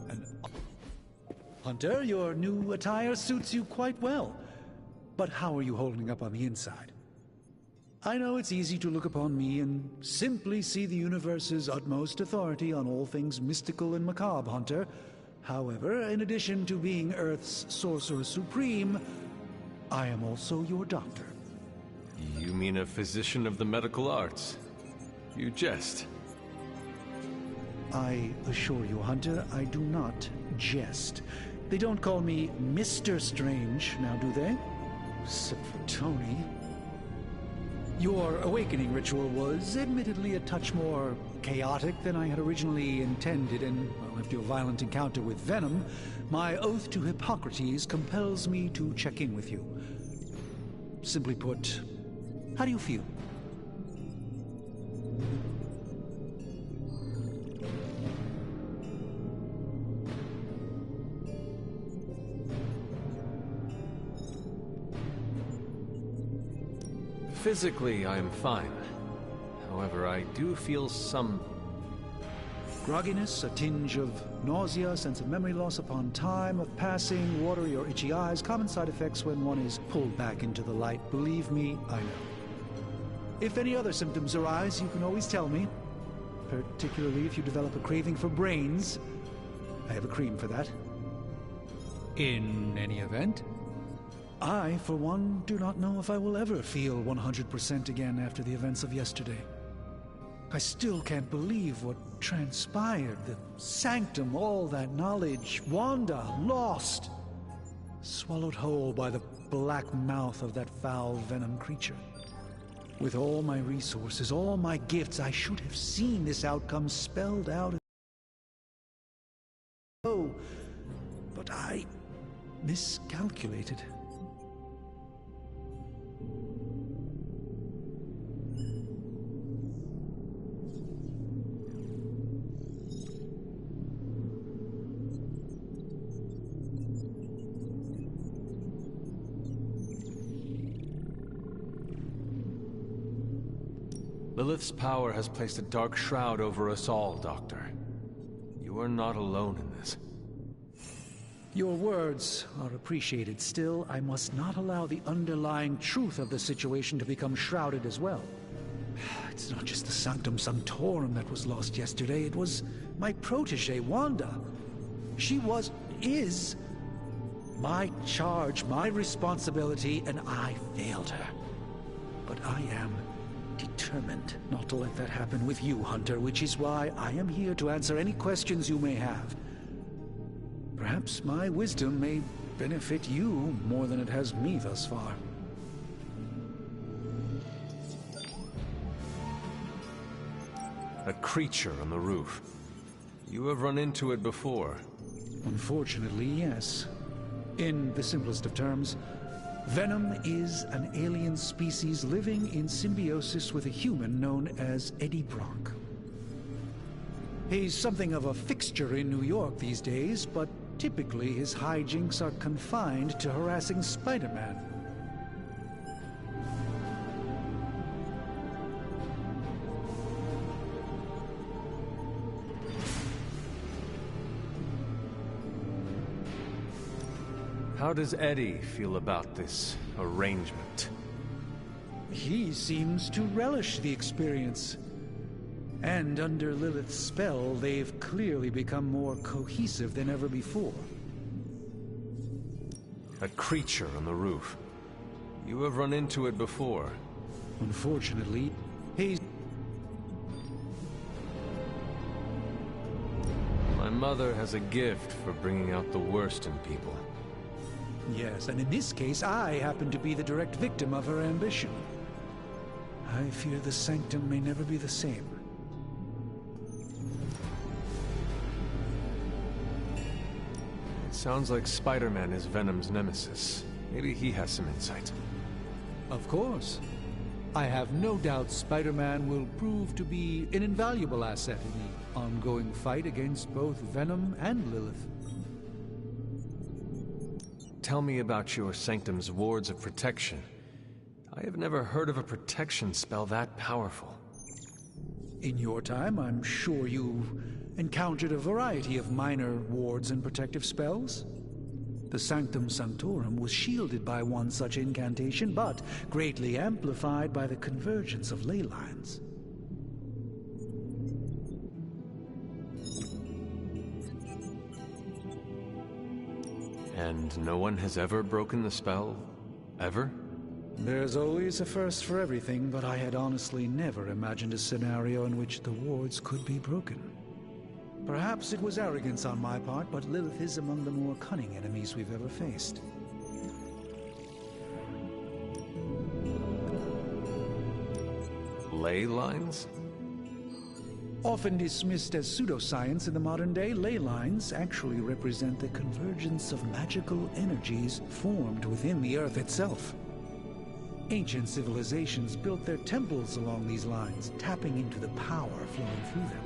An Hunter, your new attire suits you quite well. But how are you holding up on the inside? I know it's easy to look upon me and simply see the universe's utmost authority on all things mystical and macabre, Hunter. However, in addition to being Earth's Sorcerer Supreme, I am also your doctor. You mean a physician of the medical arts? You jest. I assure you, Hunter, I do not jest. They don't call me Mr. Strange, now do they? Except for Tony. Your awakening ritual was admittedly a touch more chaotic than I had originally intended, and well, after your violent encounter with Venom, my oath to Hippocrates compels me to check in with you. Simply put, how do you feel? Physically, I am fine. However, I do feel some... grogginess, a tinge of nausea, sense of memory loss upon time of passing, watery or itchy eyes, common side effects when one is pulled back into the light. Believe me, I know. If any other symptoms arise, you can always tell me. Particularly if you develop a craving for brains. I have a cream for that. In any event, I, for one, do not know if I will ever feel 100% again after the events of yesterday. I still can't believe what transpired. The sanctum, all that knowledge, Wanda, lost. Swallowed whole by the black mouth of that foul venom creature. With all my resources, all my gifts, I should have seen this outcome spelled out. Oh, but I miscalculated. Lilith's power has placed a dark shroud over us all, Doctor. You are not alone in this. Your words are appreciated. Still, I must not allow the underlying truth of the situation to become shrouded as well. It's not just the Sanctum Sanctorum that was lost yesterday. It was my protege, Wanda. She is my charge, my responsibility, and I failed her. But I am determined not to let that happen with you, Hunter, which is why I am here to answer any questions you may have. Perhaps my wisdom may benefit you more than it has me thus far. A creature on the roof. You have run into it before. Unfortunately, yes. In the simplest of terms, Venom is an alien species living in symbiosis with a human known as Eddie Brock. He's something of a fixture in New York these days, but typically his hijinks are confined to harassing Spider-Man. How does Eddie feel about this arrangement? He seems to relish the experience. And under Lilith's spell, they've clearly become more cohesive than ever before. A creature on the roof. You have run into it before. Unfortunately, he's... My mother has a gift for bringing out the worst in people. Yes, and in this case, I happen to be the direct victim of her ambition. I fear the Sanctum may never be the same. It sounds like Spider-Man is Venom's nemesis. Maybe he has some insight. Of course. I have no doubt Spider-Man will prove to be an invaluable asset in the ongoing fight against both Venom and Lilith. Tell me about your Sanctum's wards of protection. I have never heard of a protection spell that powerful. In your time, I'm sure you encountered a variety of minor wards and protective spells. The Sanctum Sanctorum was shielded by one such incantation, but greatly amplified by the convergence of ley lines. And no one has ever broken the spell? Ever? There's always a first for everything, but I had honestly never imagined a scenario in which the wards could be broken. Perhaps it was arrogance on my part, but Lilith is among the more cunning enemies we've ever faced. Ley lines? Often dismissed as pseudoscience in the modern day, ley lines actually represent the convergence of magical energies formed within the Earth itself. Ancient civilizations built their temples along these lines, tapping into the power flowing through them.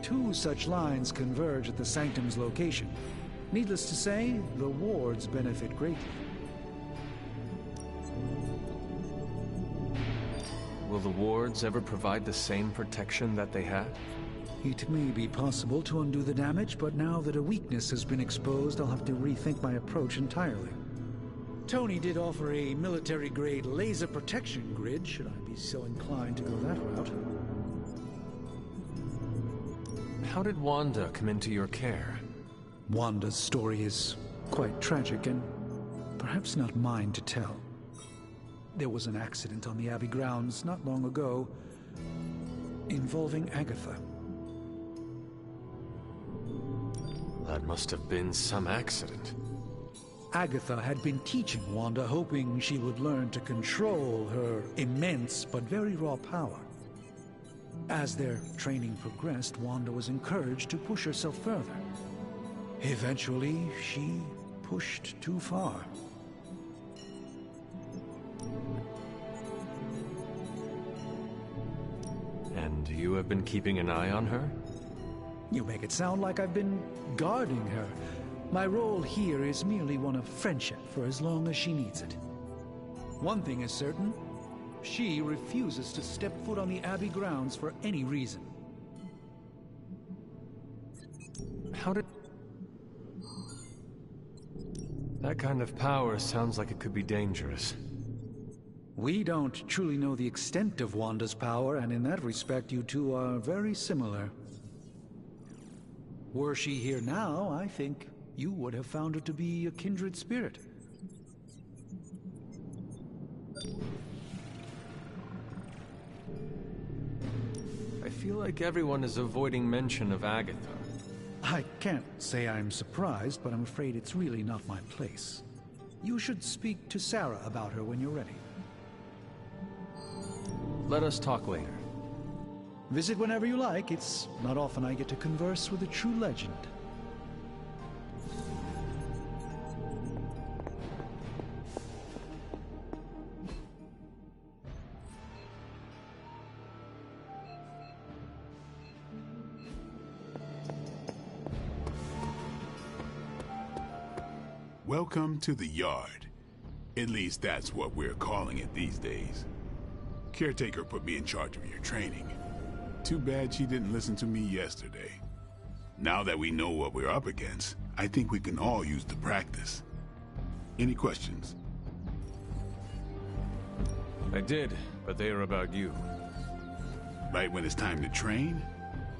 2 such lines converge at the Sanctum's location. Needless to say, the wards benefit greatly. Will the wards ever provide the same protection that they had? It may be possible to undo the damage, but now that a weakness has been exposed, I'll have to rethink my approach entirely. Tony did offer a military-grade laser protection grid, should I be so inclined to go that route. How did Wanda come into your care? Wanda's story is quite tragic and perhaps not mine to tell. There was an accident on the Abbey grounds not long ago involving Agatha. That must have been some accident. Agatha had been teaching Wanda, hoping she would learn to control her immense but very raw power. As their training progressed, Wanda was encouraged to push herself further. Eventually, she pushed too far. And you have been keeping an eye on her? You make it sound like I've been guarding her. My role here is merely one of friendship for as long as she needs it. One thing is certain, she refuses to step foot on the Abbey grounds for any reason. How did... That kind of power sounds like it could be dangerous. We don't truly know the extent of Wanda's power, and in that respect you two are very similar. Were she here now, I think you would have found her to be a kindred spirit. I feel like everyone is avoiding mention of Agatha. I can't say I'm surprised, but I'm afraid it's really not my place. You should speak to Sarah about her when you're ready. Let us talk later. Visit whenever you like. It's not often I get to converse with a true legend. Welcome to the Yard. At least that's what we're calling it these days. Caretaker put me in charge of your training. Too bad she didn't listen to me yesterday. Now that we know what we're up against, I think we can all use the practice. Any questions? I did, but they are about you. Right when it's time to train?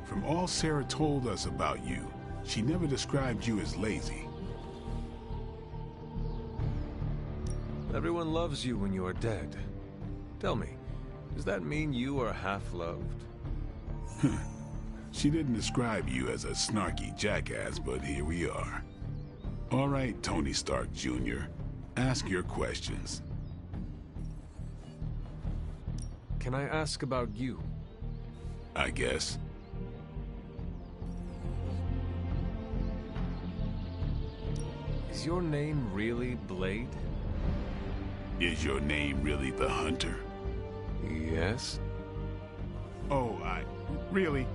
From all Sarah told us about you, she never described you as lazy. Everyone loves you when you are dead. Tell me, does that mean you are half-loved? She didn't describe you as a snarky jackass, but here we are. All right, Tony Stark Jr., ask your questions. Can I ask about you? I guess. Is your name really Blade? Is your name really the Hunter? Yes. Oh, really?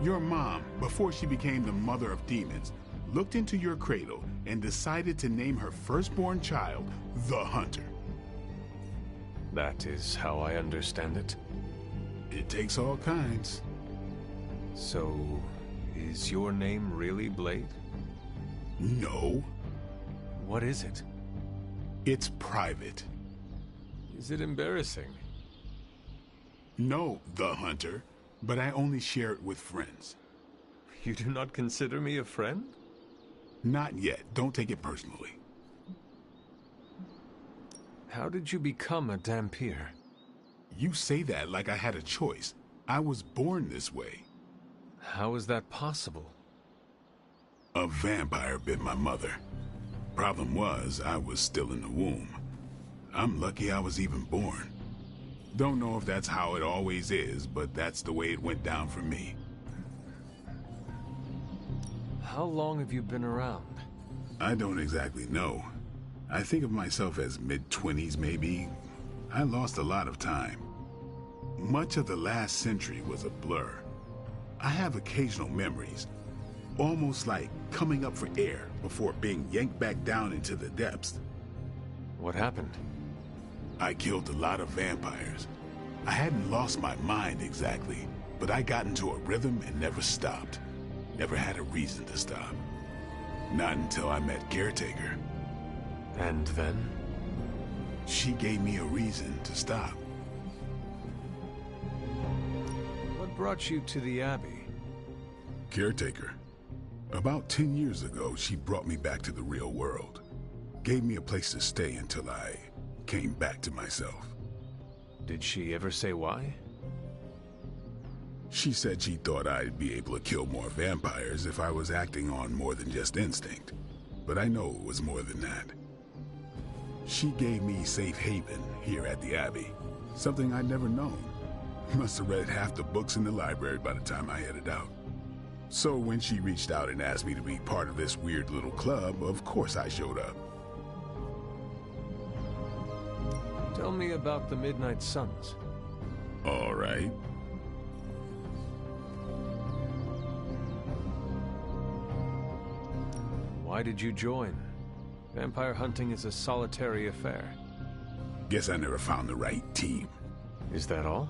Your mom, before she became the mother of demons, looked into your cradle and decided to name her firstborn child the Hunter. That is how I understand it. It takes all kinds. So, is your name really Blade? No, What is it? it's private. Is it embarrassing? No, the Hunter, but I only share it with friends. You do not consider me a friend? Not yet. Don't take it personally. How did you become a Dhampir? You say that like I had a choice. I was born this way. How is that possible? A vampire bit my mother. Problem was, I was still in the womb. I'm lucky I was even born. Don't know if that's how it always is, but that's the way it went down for me. How long have you been around? I don't exactly know. I think of myself as mid-20s, maybe. I lost a lot of time. Much of the last century was a blur. I have occasional memories, almost like coming up for air before being yanked back down into the depths. What happened? I killed a lot of vampires. I hadn't lost my mind exactly, but I got into a rhythm and never stopped. Never had a reason to stop. Not until I met Caretaker. And then? She gave me a reason to stop. What brought you to the Abbey? Caretaker. About 10 years ago, she brought me back to the real world. Gave me a place to stay until I came back to myself. Did she ever say why? She said she thought I'd be able to kill more vampires if I was acting on more than just instinct. But I know it was more than that. She gave me safe haven here at the Abbey. Something I'd never known. Must have read half the books in the library by the time I headed out. So when she reached out and asked me to be part of this weird little club, of course I showed up. Tell me about the Midnight Suns. All right. Why did you join? Vampire hunting is a solitary affair. Guess I never found the right team. Is that all?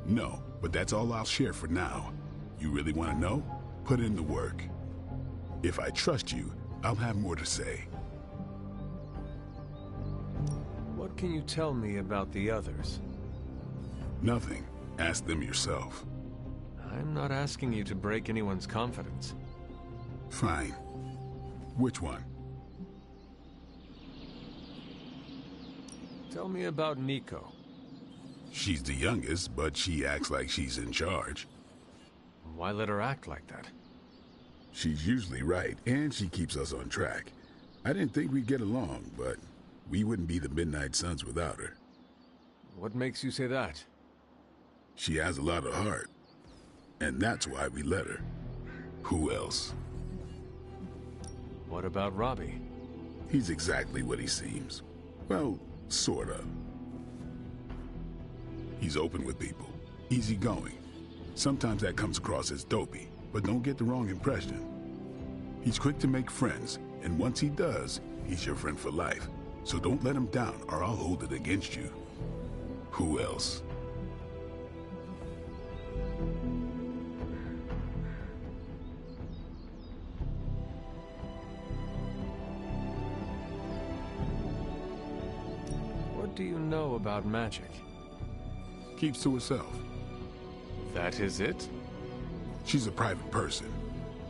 No, but that's all I'll share for now. You really want to know? Put in the work. If I trust you, I'll have more to say. What can you tell me about the others? Nothing. Ask them yourself. I'm not asking you to break anyone's confidence. Fine. Which one? Tell me about Nico. She's the youngest, but she acts like she's in charge. Why let her act like that? She's usually right, and she keeps us on track. I didn't think we'd get along, but we wouldn't be the Midnight Suns without her. What makes you say that? She has a lot of heart, and that's why we let her. Who else? What about Robbie? He's exactly what he seems. Well, sort of. He's open with people, easygoing. Sometimes that comes across as dopey, but don't get the wrong impression. He's quick to make friends, and once he does, he's your friend for life. So don't let him down, or I'll hold it against you. Who else? What do you know about magic? Keeps to herself. That is it? She's a private person.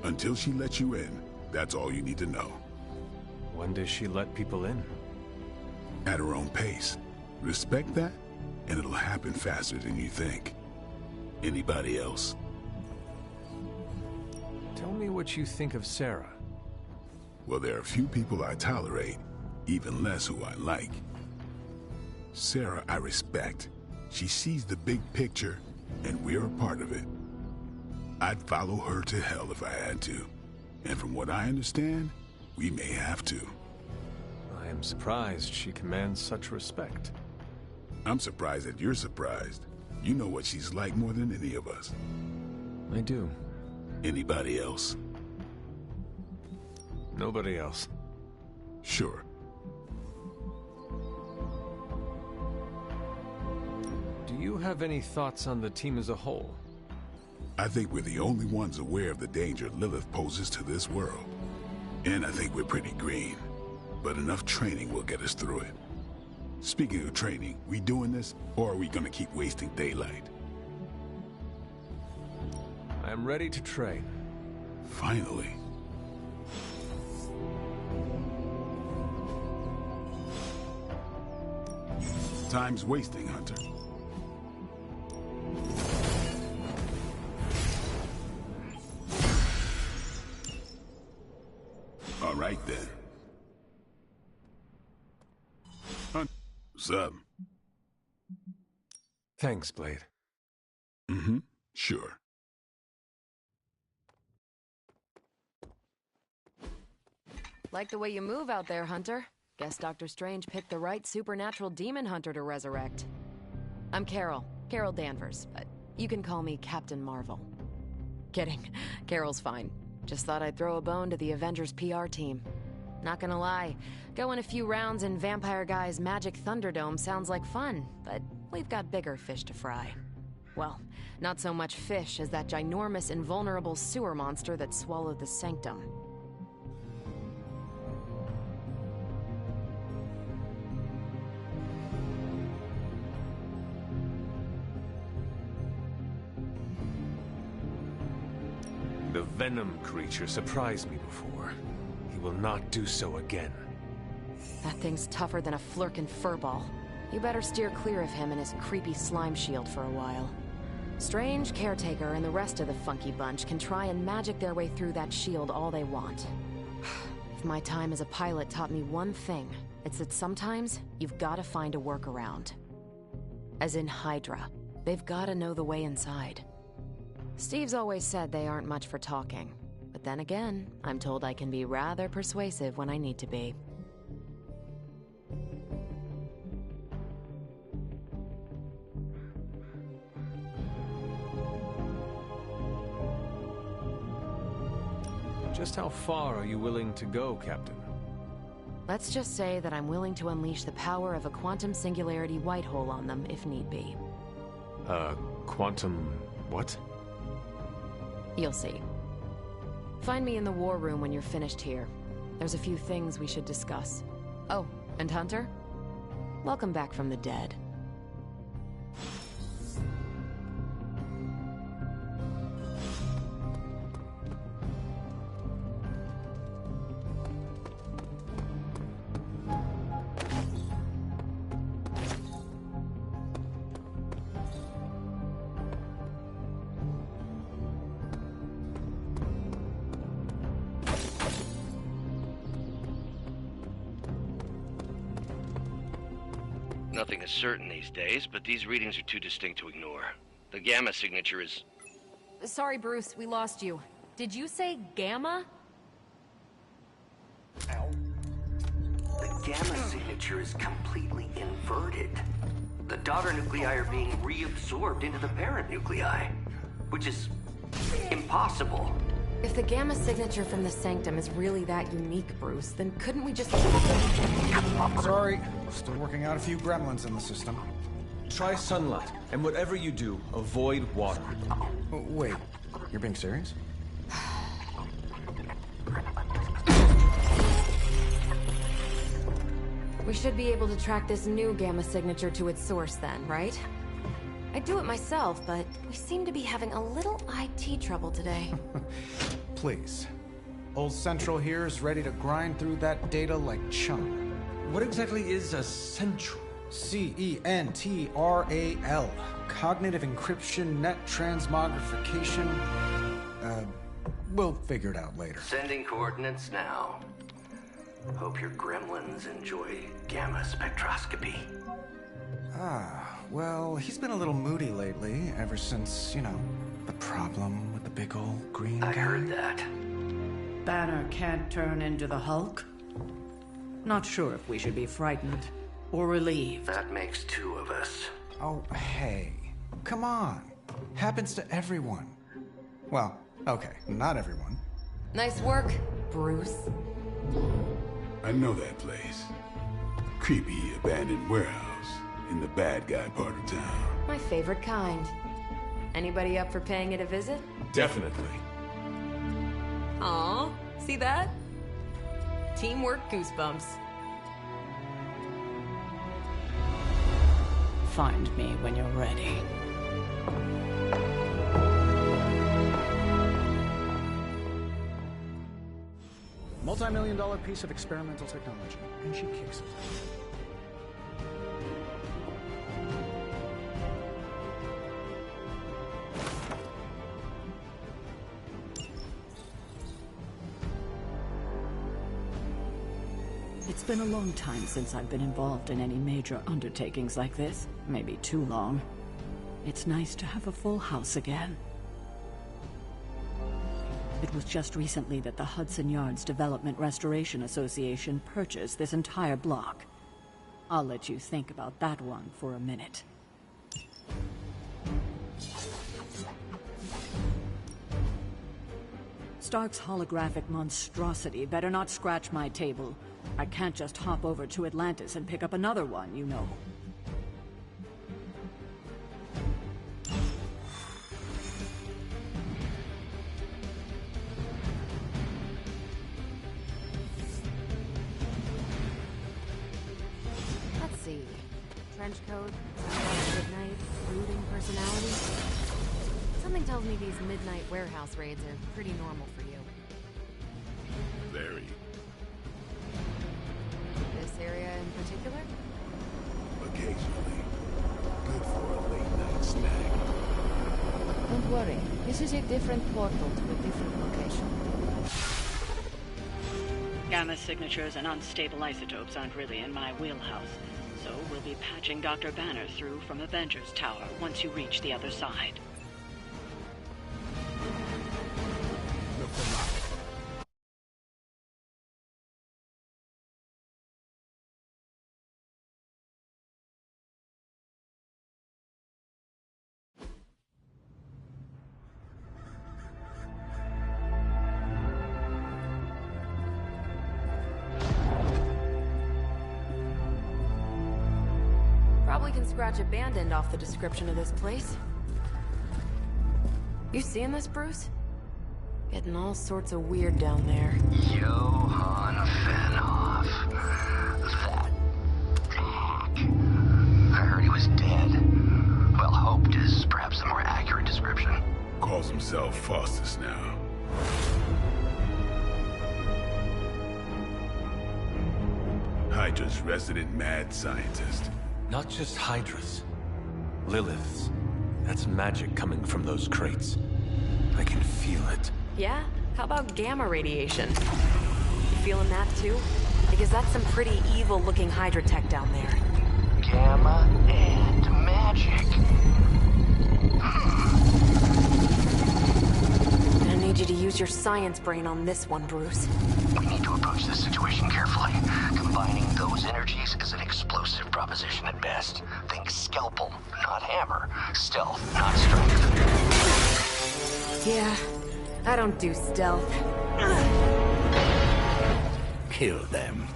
Until she lets you in, that's all you need to know. When does she let people in? At her own pace. Respect that, and it'll happen faster than you think. Anybody else? Tell me what you think of Sarah. Well, there are few people I tolerate, even less who I like. Sarah, I respect. She sees the big picture, and we're a part of it. I'd follow her to hell if I had to. And from what I understand, we may have to. I am surprised she commands such respect. I'm surprised that you're surprised. You know what she's like more than any of us. I do. Anybody else? Nobody else. Sure. Do you have any thoughts on the team as a whole? I think we're the only ones aware of the danger Lilith poses to this world. And I think we're pretty green. But enough training will get us through it. Speaking of training, we doing this, or are we gonna keep wasting daylight? I am ready to train. Finally. Time's wasting, Hunter. All right, then. What's up? Thanks, Blade. Mm-hmm. Sure. Like the way you move out there, Hunter. Guess Dr. Strange picked the right supernatural demon hunter to resurrect. I'm Carol Danvers, but you can call me Captain Marvel. Kidding, Carol's fine. Just thought I'd throw a bone to the Avengers PR team. Not gonna lie, going a few rounds in Vampire Guy's Magic Thunderdome sounds like fun, but we've got bigger fish to fry. Well, not so much fish as that ginormous invulnerable sewer monster that swallowed the Sanctum. The Venom creature surprised me before. He will not do so again. That thing's tougher than a Flurkin furball. You better steer clear of him and his creepy slime shield for a while. Strange, Caretaker, and the rest of the funky bunch can try and magic their way through that shield all they want. If my time as a pilot taught me one thing, it's that sometimes you've gotta find a workaround. As in Hydra, they've gotta know the way inside. Steve's always said they aren't much for talking, but then again, I'm told I can be rather persuasive when I need to be. Just how far are you willing to go, Captain? Let's just say that I'm willing to unleash the power of a quantum singularity white hole on them if need be. Quantum... what? You'll see. Find me in the war room when you're finished here. There's a few things we should discuss. Oh, and Hunter? Welcome back from the dead. Nothing is certain these days, but these readings are too distinct to ignore. The Gamma signature is... Sorry, Bruce, we lost you. Did you say Gamma? The Gamma signature is completely inverted. The daughter nuclei are being reabsorbed into the parent nuclei, which is impossible. If the Gamma signature from the Sanctum is really that unique, Bruce, then couldn't we just... Sorry, still working out a few gremlins in the system. Try sunlight, and whatever you do, avoid water. Oh, wait, you're being serious? We should be able to track this new Gamma signature to its source then, right? I'd do it myself, but we seem to be having a little IT trouble today. Please. Old Central here is ready to grind through that data like chum. What exactly is a central? CENTRAL. Cognitive encryption, net transmogrification. We'll figure it out later. Sending coordinates now. Hope your gremlins enjoy gamma spectroscopy. Well, he's been a little moody lately, ever since, you know, the problem with the big old green guy. I heard that. Banner can't turn into the Hulk? Not sure if we should be frightened or relieved. That makes two of us. Oh, hey. Come on. Happens to everyone. Well, okay, not everyone. Nice work, Bruce. I know that place. Creepy abandoned warehouse in the bad guy part of town. My favorite kind. Anybody up for paying it a visit? Definitely. Aw, see that? Teamwork goosebumps. Find me when you're ready. Multi-million-dollar piece of experimental technology, and she kicks it. It's been a long time since I've been involved in any major undertakings like this. Maybe too long. It's nice to have a full house again. It was just recently that the Hudson Yards Development Restoration Association purchased this entire block. I'll let you think about that one for a minute. Stark's holographic monstrosity better not scratch my table. I can't just hop over to Atlantis and pick up another one, you know. Let's see. Trench coat, sunglasses at night, brooding personality. Something tells me these midnight warehouse raids are pretty normal for you. Very. This area in particular? Occasionally. Good for a late-night snack. Don't worry, this is a different portal to a different location. Gamma signatures and unstable isotopes aren't really in my wheelhouse, so we'll be patching Dr. Banner through from Avengers Tower once you reach the other side. Look for life. Probably can scratch abandoned off the description of this place. You seeing this, Bruce? Getting all sorts of weird down there. Johann Fenhoff. That hack. I heard he was dead. Well, hoped is perhaps the more accurate description. Calls himself Faustus now. Hydra's resident mad scientist. Not just Hydras. Liliths. That's magic coming from those crates. I can feel it. Yeah? How about gamma radiation? You feeling that too? Because that's some pretty evil-looking Hydra tech down there. Gamma and magic. I need you to use your science brain on this one, Bruce. We need to approach this situation carefully. Combining those energies is an explosive proposition at best. Think scalpel, not hammer. Stealth, not strength. Yeah, I don't do stealth. Kill them.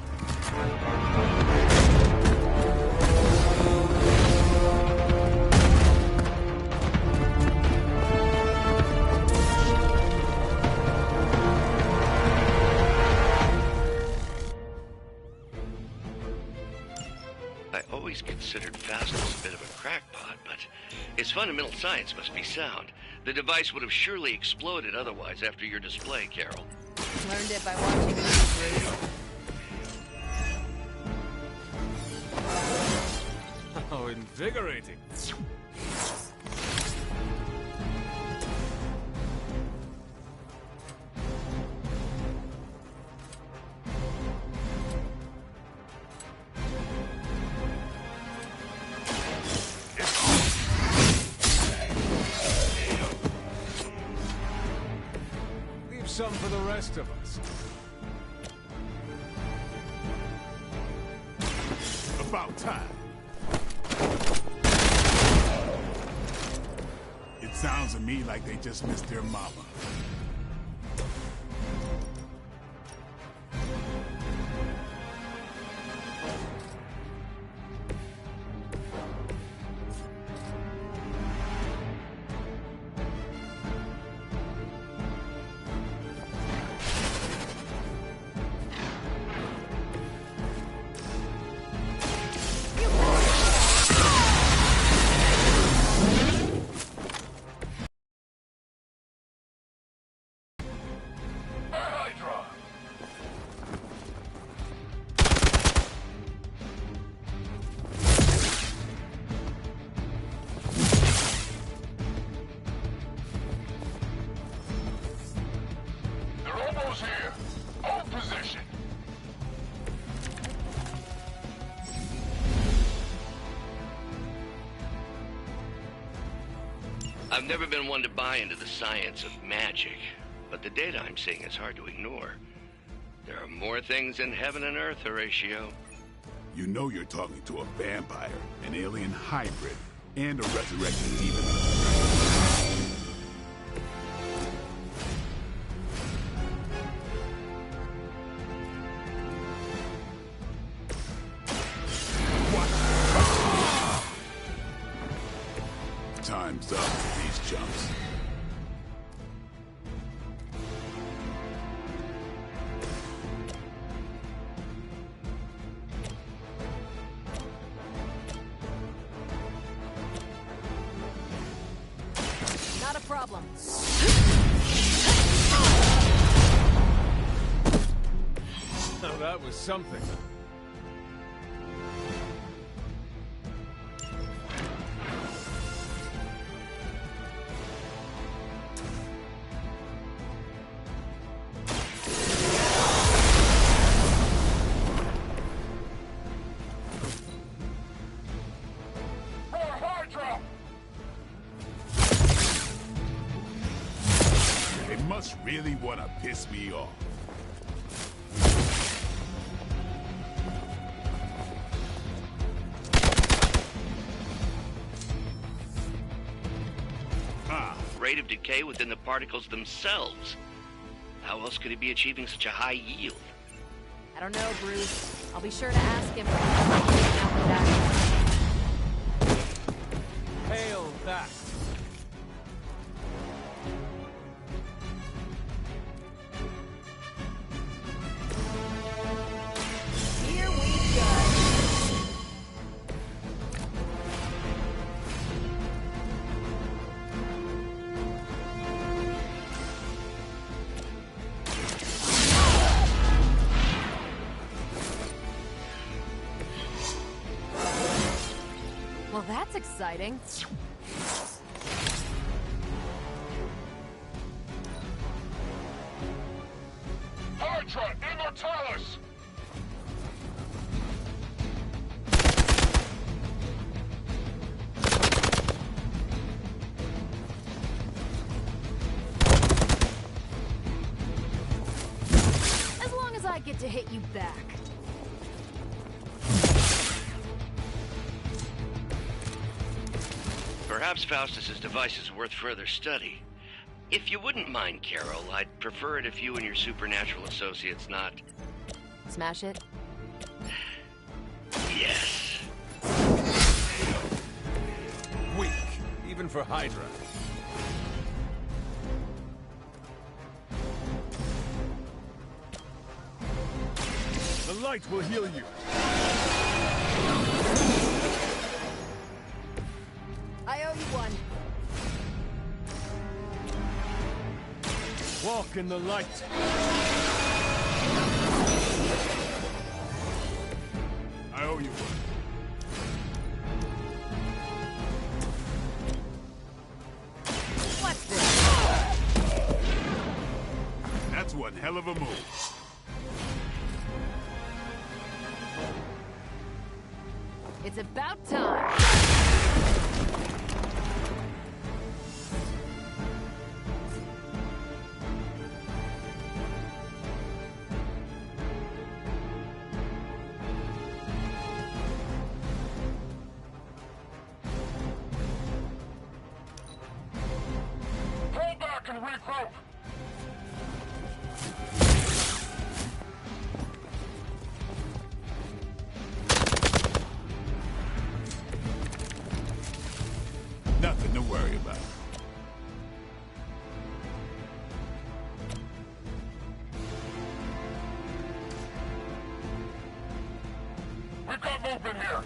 I always considered Faustus a bit of a crackpot, but his fundamental science must be sound. The device would have surely exploded otherwise after your display, Carol. Learned it by watching the news. Oh, invigorating. Leave some for the rest of us. About time. It sounds to me like they just missed their mama. Echo's here. Hold position. I've never been one to buy into the science of magic, but the data I'm seeing is hard to ignore. There are more things in heaven and earth, Horatio. You know you're talking to a vampire, an alien hybrid, and a resurrected demon. Time's up for these chumps. Not a problem. Now that was something. They must really want to piss me off. Rate of decay within the particles themselves. How else could he be achieving such a high yield? I don't know, Bruce. I'll be sure to ask him. Out Hail that! Here we go. Well, that's exciting. Hydra Immortalis! As long as I get to hit you back. Perhaps Faustus's device is worth further study. If you wouldn't mind, Carol, I'd prefer it if you and your supernatural associates not... Smash it? Yes. Weak, even for Hydra. The light will heal you. I owe you one. Walk in the light. I owe you one. What's this? That's one hell of a move. It's about time. Pull back and regroup! Nothing to worry about. We've got movement here.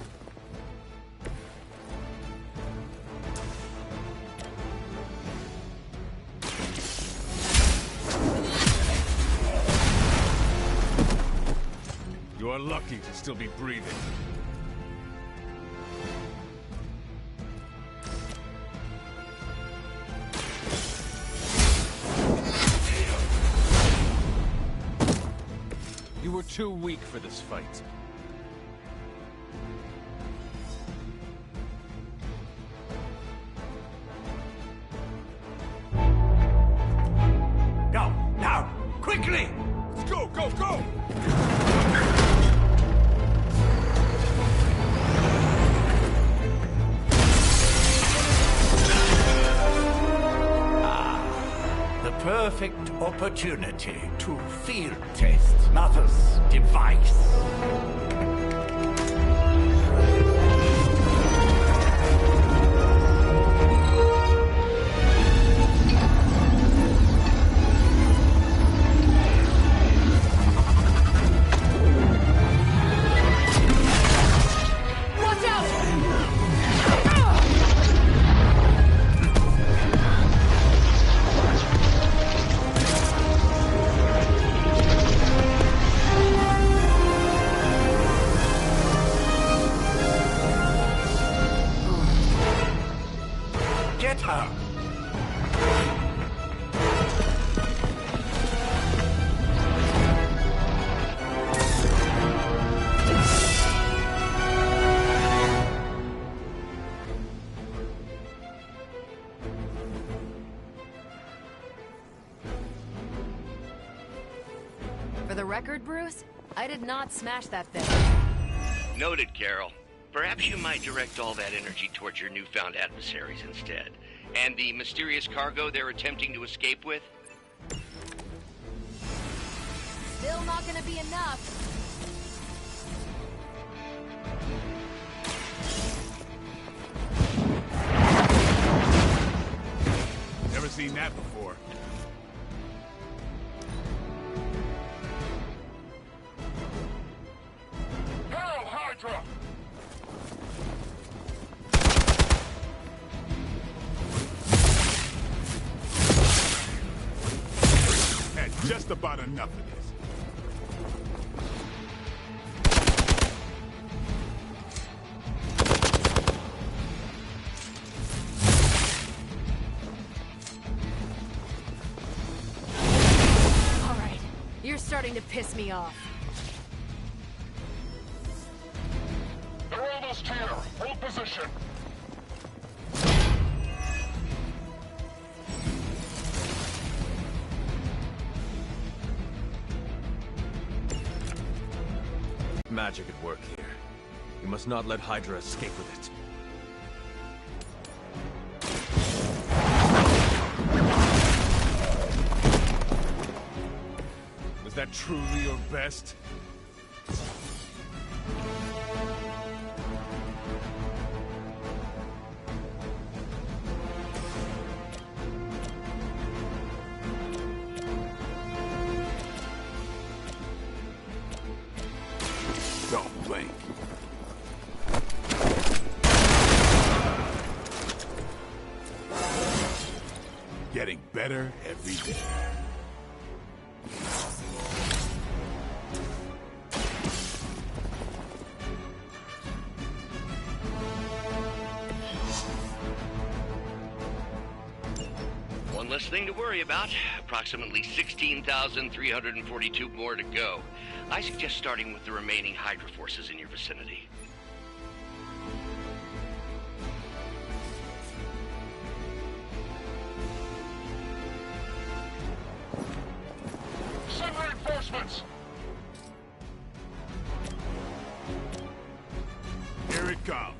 You are lucky to still be breathing. were too weak for this fight. Go, now, quickly! Let's go, go, go! The perfect opportunity to field test Mother's device. Get her! For the record, Bruce, I did not smash that thing. Noted, Carol. Perhaps you might direct all that energy towards your newfound adversaries instead. And the mysterious cargo they're attempting to escape with? Still not gonna be enough. Never seen that before. Hail Hydra! Had just about enough of this. All right, you're starting to piss me off. They're almost here. Hold position. Magic at work here. We must not let Hydra escape with it. Was that truly your best? Don't blink. Getting better every day. One less thing to worry about. Approximately 16,342 more to go. I suggest starting with the remaining Hydra forces in your vicinity. Send reinforcements! Here it comes.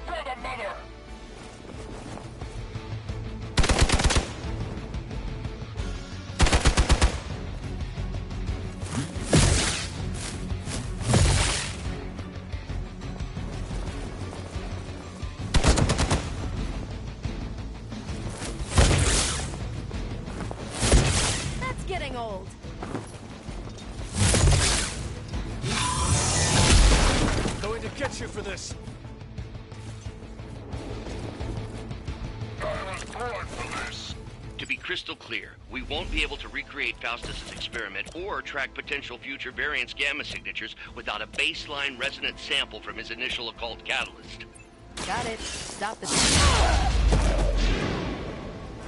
For the mother! That's getting old. Going to get you for this. I was born for this. To be crystal clear, we won't be able to recreate Faustus's experiment or track potential future variants' gamma signatures without a baseline resonance sample from his initial occult catalyst. Got it. Stop the...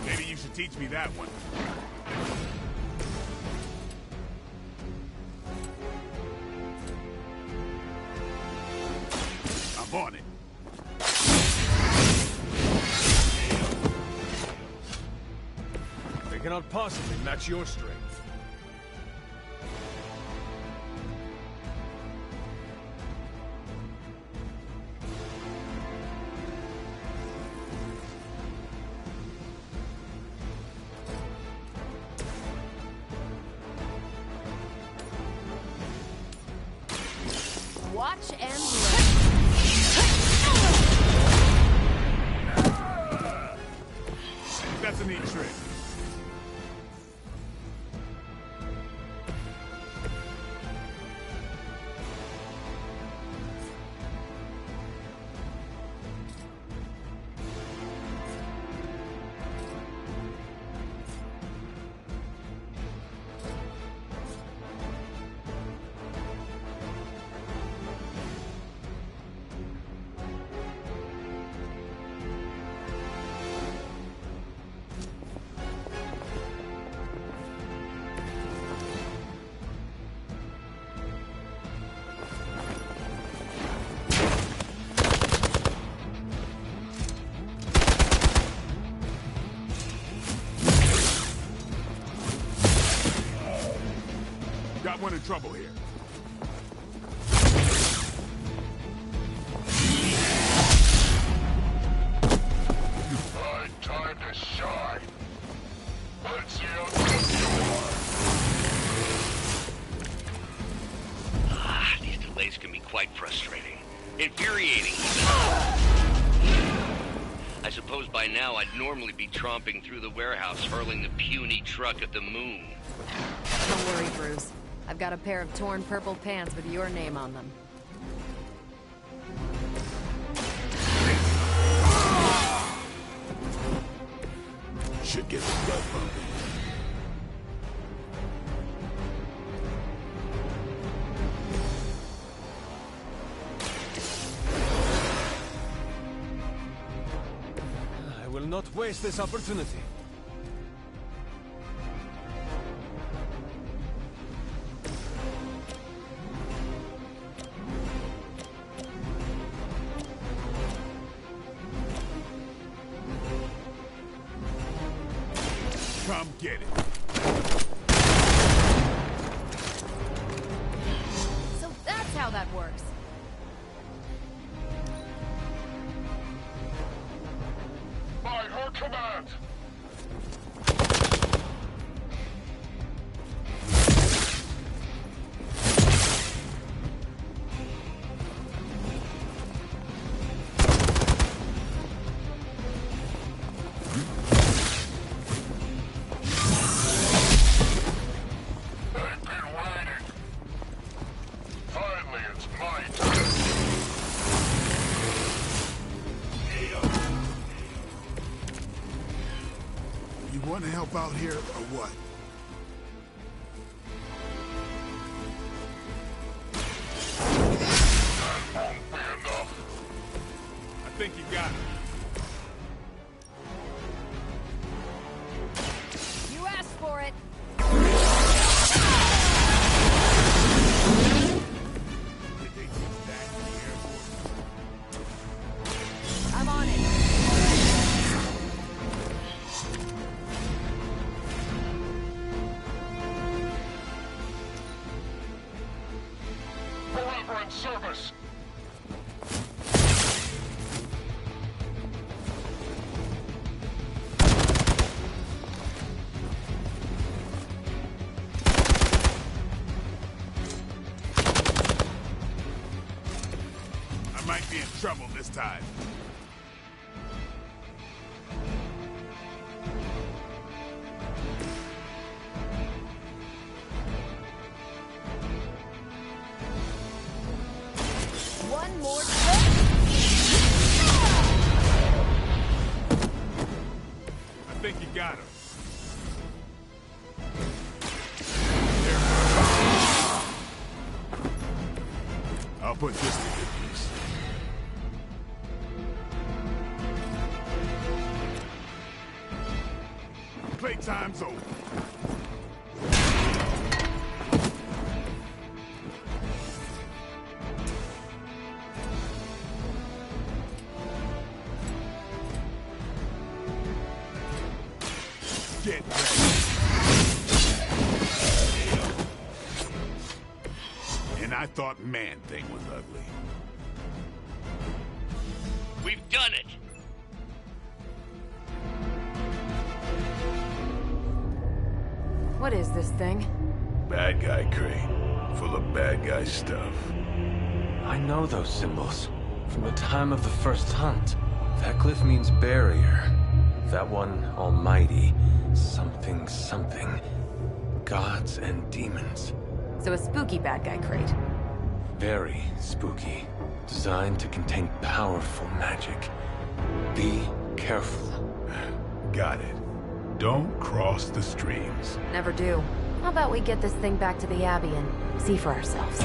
Maybe you should teach me that one. I'm on it. They cannot possibly match your strength. Watch and learn. That's a neat trick. Got one in trouble here. Time to shine. Let's see how These delays can be quite frustrating. Infuriating. I suppose by now I'd normally be tromping through the warehouse hurling the puny truck at the moon. Don't worry, Bruce. I've got a pair of torn purple pants with your name on them. Should get the blood pumping. I will not waste this opportunity. Come get it. So that's how that works. by her command. Want to help out here, or what? That won't be enough. I think you got it. You asked for it. Did they teach that in the Air Force? I'm on it. Forever in service. I might be in trouble this time. One more I think you got him. put this to good use. Playtime's over. Get ready. And I thought Man-Thing was ugly. We've done it! What is this thing? Bad guy crate. Full of bad guy stuff. I know those symbols. From the time of the first hunt. That glyph means barrier. That one, almighty. Something, something. Gods and demons. So a spooky bad guy crate. Very spooky. Designed to contain powerful magic. Be careful. Got it. Don't cross the streams. Never do. How about we get this thing back to the Abbey and see for ourselves?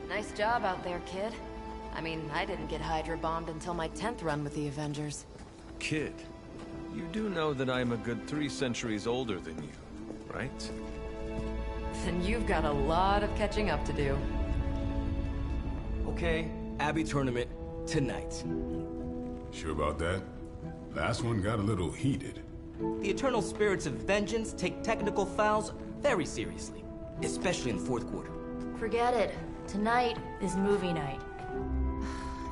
Nice job out there, kid. I mean, I didn't get Hydra bombed until my 10th run with the Avengers. Kid, you do know that I'm a good 3 centuries older than you, right? Then you've got a lot of catching up to do. Okay, Abbey tournament tonight. Sure about that? Last one got a little heated. The Eternal Spirits of Vengeance take technical fouls very seriously, especially in the 4th quarter. Forget it. Tonight is movie night.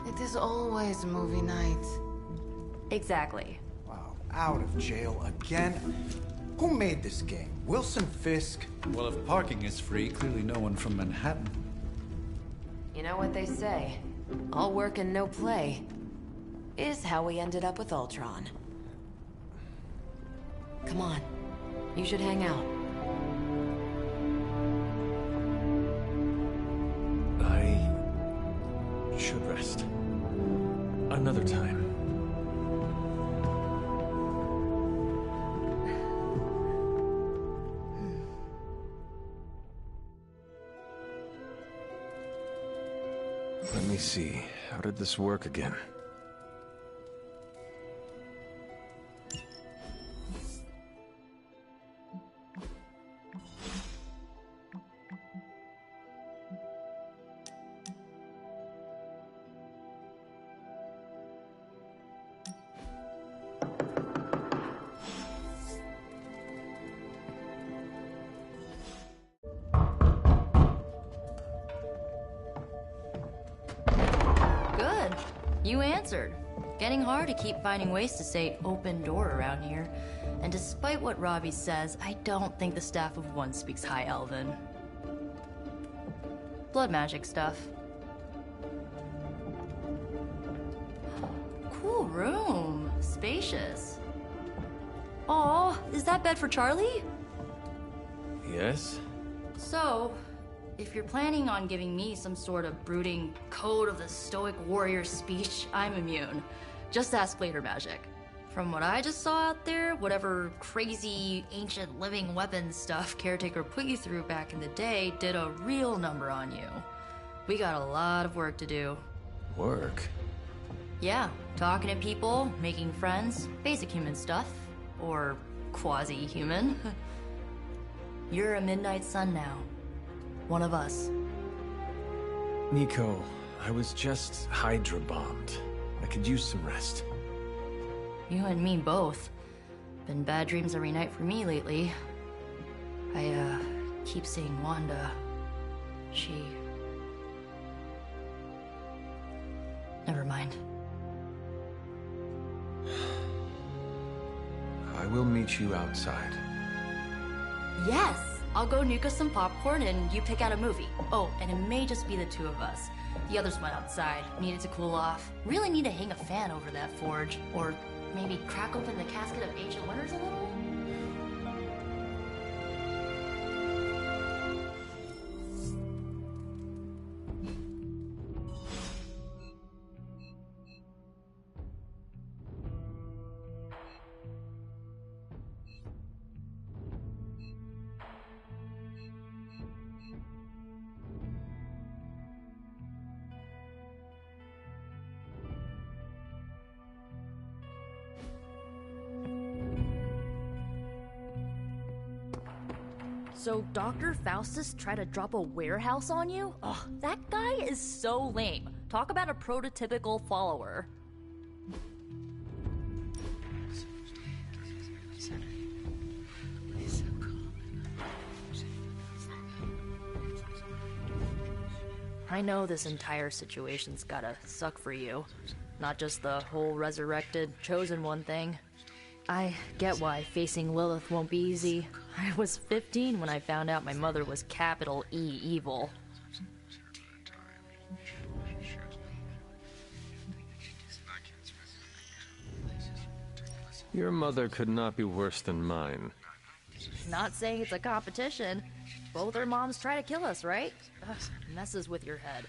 It is always movie night. Exactly. Wow, out of jail again? Who made this game? Wilson Fisk? Well, if parking is free, clearly no one from Manhattan. You know what they say? All work and no play is how we ended up with Ultron. Come on. You should hang out. I should rest. Another time. Let me see. How did this work again? You answered. Getting hard to keep finding ways to say open door around here. And despite what Robbie says, I don't think the staff of One speaks High Elven. Blood magic stuff. Cool room. Spacious. Aw, is that bed for Charlie? Yes? So, if you're planning on giving me some sort of brooding code of the stoic warrior speech, I'm immune. Just ask Later Magic. From what I just saw out there, whatever crazy ancient living weapons stuff Caretaker put you through back in the day did a real number on you. We got a lot of work to do. Work? Yeah, talking to people, making friends, basic human stuff. Or quasi-human. You're a Midnight Sun now. One of us. Nico, I was just Hydra bombed. I could use some rest. You and me both. Been bad dreams every night for me lately. I keep seeing Wanda. She... Never mind. I will meet you outside. Yes! I'll go nuke us some popcorn and you pick out a movie. Oh, and it may just be the two of us. The others went outside, needed to cool off. Really need to hang a fan over that forge. Or maybe crack open the casket of Ancient Wonders a little? So Dr. Faustus tried to drop a warehouse on you? Ugh, that guy is so lame. Talk about a prototypical follower. I know this entire situation's gotta suck for you. Not just the whole resurrected, chosen one thing. I get why facing Lilith won't be easy. I was 15 when I found out my mother was capital E evil. Your mother could not be worse than mine. Not saying it's a competition. Both our moms try to kill us, right? Ugh, messes with your head.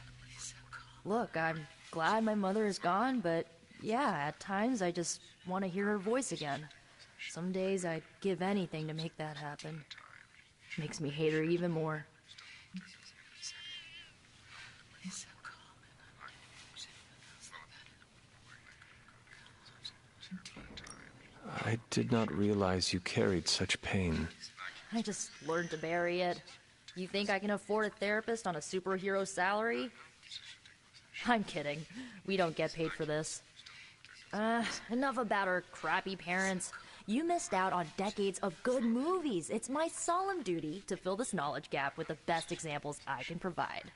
Look, I'm glad my mother is gone, but yeah, at times I just want to hear her voice again. Some days I'd give anything to make that happen. Makes me hate her even more. I did not realize you carried such pain. I just learned to bury it. You think I can afford a therapist on a superhero salary? I'm kidding. We don't get paid for this. Enough about our crappy parents. You missed out on decades of good movies. It's my solemn duty to fill this knowledge gap with the best examples I can provide.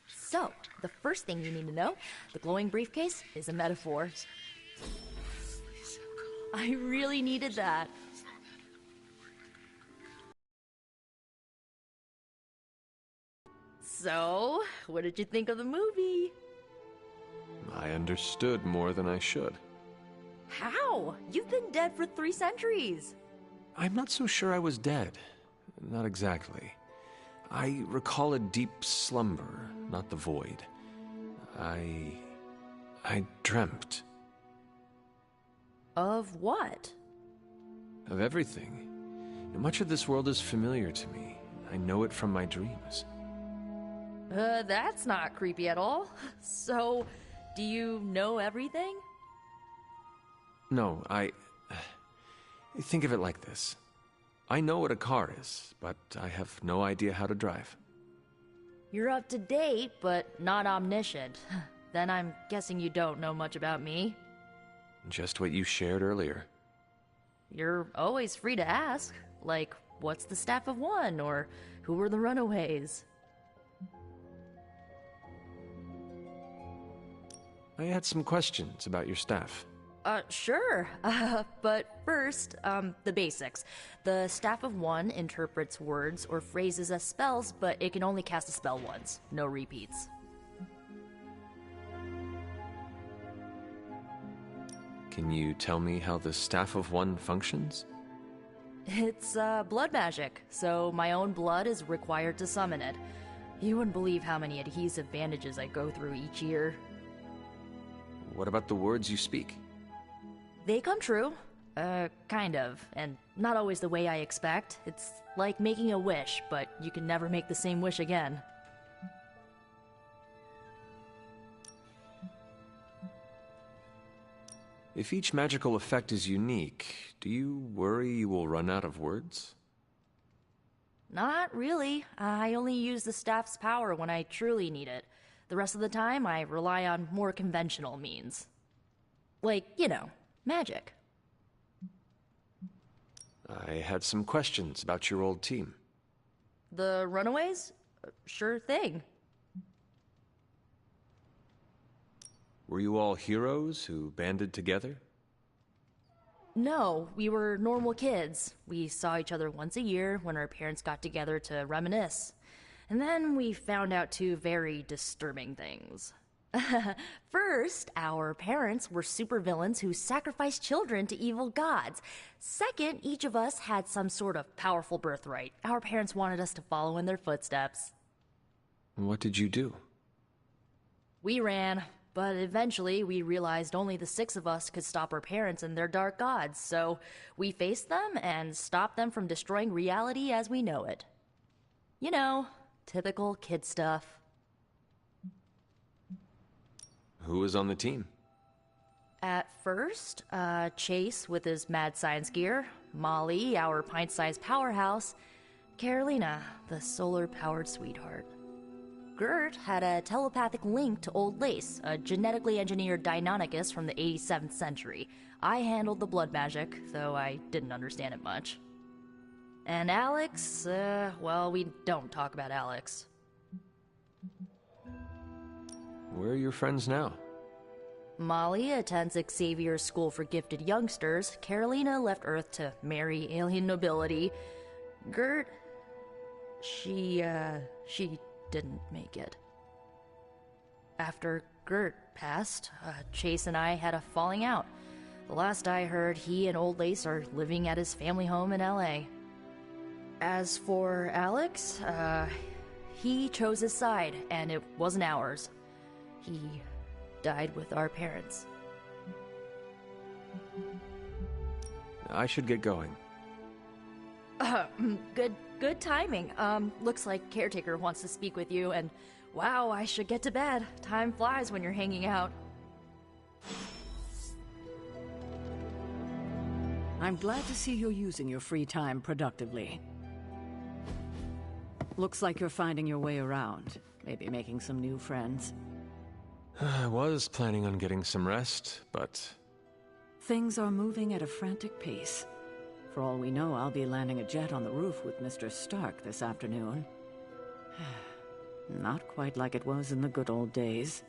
So, the first thing you need to know, the glowing briefcase is a metaphor. I really needed that. So, what did you think of the movie? I understood more than I should. How? You've been dead for 3 centuries. I'm not so sure I was dead. Not exactly. I recall a deep slumber, not the void. I dreamt. Of what? Of everything. Much of this world is familiar to me. I know it from my dreams. That's not creepy at all. So, do you know everything? No, think of it like this. I know what a car is, but I have no idea how to drive. You're up to date, but not omniscient. Then I'm guessing you don't know much about me. Just what you shared earlier. You're always free to ask. Like, what's the Staff of One? Or who were the Runaways? I had some questions about your staff. Sure. But first, the basics. The Staff of One interprets words or phrases as spells, but it can only cast a spell once. No repeats. Can you tell me how the Staff of One functions? It's, blood magic, so my own blood is required to summon it. You wouldn't believe how many adhesive bandages I go through each year. What about the words you speak? They come true. Kind of. And not always the way I expect. It's like making a wish, but you can never make the same wish again. If each magical effect is unique, do you worry you will run out of words? Not really. I only use the staff's power when I truly need it. The rest of the time, I rely on more conventional means. Like, you know, magic. I had some questions about your old team. The Runaways? Sure thing. Were you all heroes who banded together? No, we were normal kids. We saw each other once a year when our parents got together to reminisce. And then we found out two very disturbing things. First, our parents were supervillains who sacrificed children to evil gods. Second, each of us had some sort of powerful birthright. Our parents wanted us to follow in their footsteps. What did you do? We ran, but eventually we realized only the 6 of us could stop our parents and their dark gods, so we faced them and stopped them from destroying reality as we know it. You know, typical kid stuff. Who was on the team? At first, Chase with his mad science gear, Molly, our pint-sized powerhouse, Carolina, the solar-powered sweetheart. Gert had a telepathic link to Old Lace, a genetically engineered Deinonychus from the 87th century. I handled the blood magic, though I didn't understand it much. And Alex, well, we don't talk about Alex. Where are your friends now? Molly attends Xavier's School for Gifted Youngsters. Carolina left Earth to marry alien nobility. Gert, she didn't make it. After Gert passed, Chase and I had a falling out. The last I heard, he and Old Lace are living at his family home in LA. As for Alex, he chose his side, and it wasn't ours. He died with our parents. I should get going. Good timing. Looks like Caretaker wants to speak with you, and wow, I should get to bed. Time flies when you're hanging out. I'm glad to see you're using your free time productively. Looks like you're finding your way around, maybe making some new friends. I was planning on getting some rest, but... Things are moving at a frantic pace. For all we know, I'll be landing a jet on the roof with Mr. Stark this afternoon. Not quite like it was in the good old days.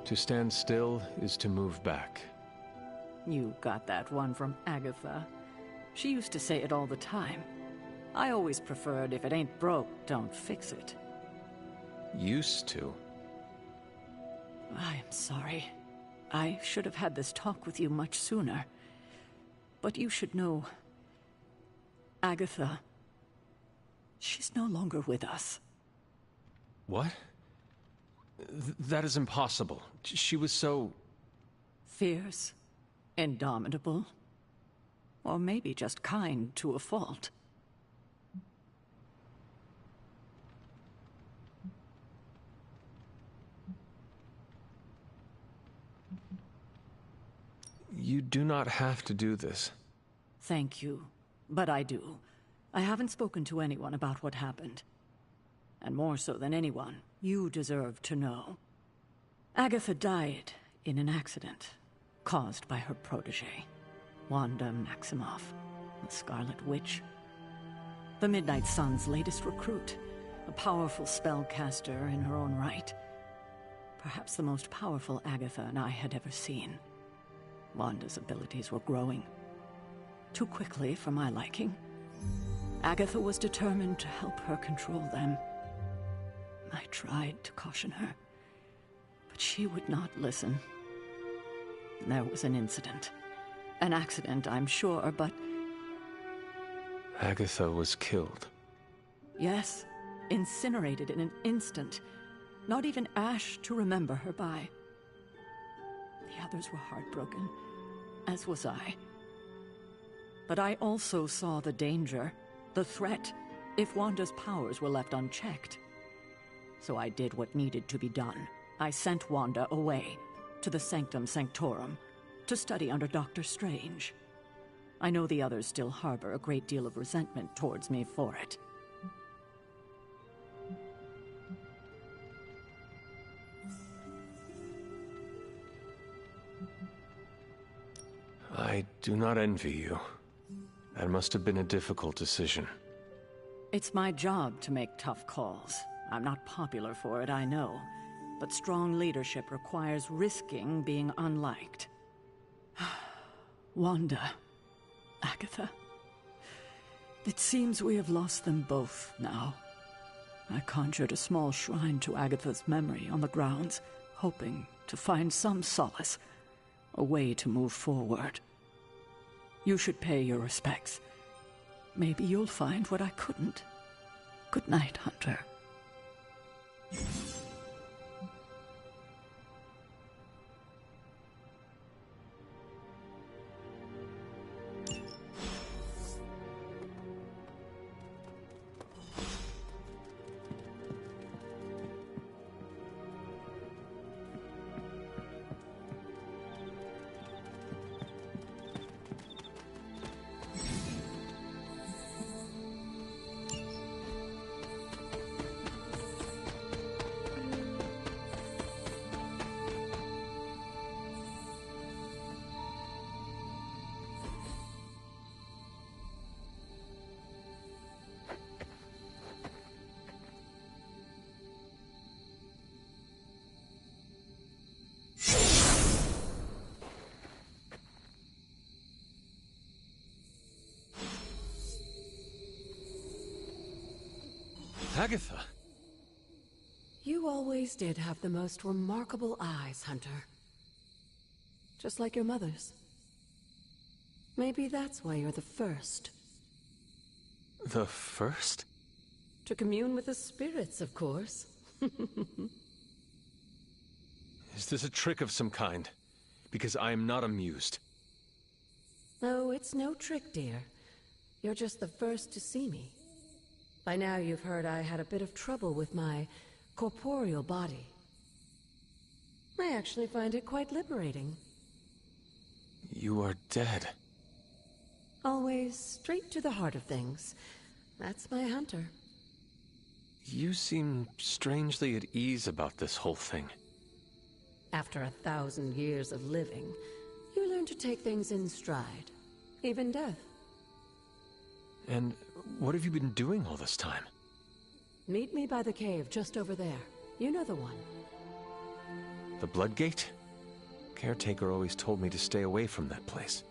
To stand still is to move back. You got that one from Agatha. She used to say it all the time. I always preferred, if it ain't broke, don't fix it. Used to? I am sorry. I should have had this talk with you much sooner. But you should know... Agatha... She's no longer with us. What? That is impossible. She was so... Fierce. Indomitable. Or maybe just kind to a fault. You do not have to do this. Thank you, but I do. I haven't spoken to anyone about what happened. And more so than anyone, you deserve to know. Agatha died in an accident caused by her protege, Wanda Maximoff, the Scarlet Witch. The Midnight Sun's latest recruit, a powerful spellcaster in her own right. Perhaps the most powerful Agatha and I had ever seen. Wanda's abilities were growing. Too quickly for my liking. Agatha was determined to help her control them. I tried to caution her, but she would not listen. There was an incident. An accident, I'm sure, but... Agatha was killed. Yes, incinerated in an instant. Not even ash to remember her by. The others were heartbroken, as was I. But I also saw the danger, the threat, if Wanda's powers were left unchecked. So I did what needed to be done. I sent Wanda away, to the Sanctum Sanctorum, to study under Dr. Strange. I know the others still harbor a great deal of resentment towards me for it. I do not envy you. That must have been a difficult decision. It's my job to make tough calls. I'm not popular for it, I know. But strong leadership requires risking being unliked. Wanda, Agatha. It seems we have lost them both now. I conjured a small shrine to Agatha's memory on the grounds, hoping to find some solace, a way to move forward. You should pay your respects. Maybe you'll find what I couldn't. Good night, Hunter. Agatha! You always did have the most remarkable eyes, Hunter. Just like your mother's. Maybe that's why you're the first. The first? To commune with the spirits, of course. Is this a trick of some kind? Because I am not amused. Oh, it's no trick, dear. You're just the first to see me. By now you've heard I had a bit of trouble with my corporeal body. I actually find it quite liberating. You are dead. Always straight to the heart of things. That's my Hunter. You seem strangely at ease about this whole thing. After 1,000 years of living, you learn to take things in stride. Even death. And what have you been doing all this time? Meet me by the cave just over there. You know the one. The Bloodgate? Caretaker always told me to stay away from that place.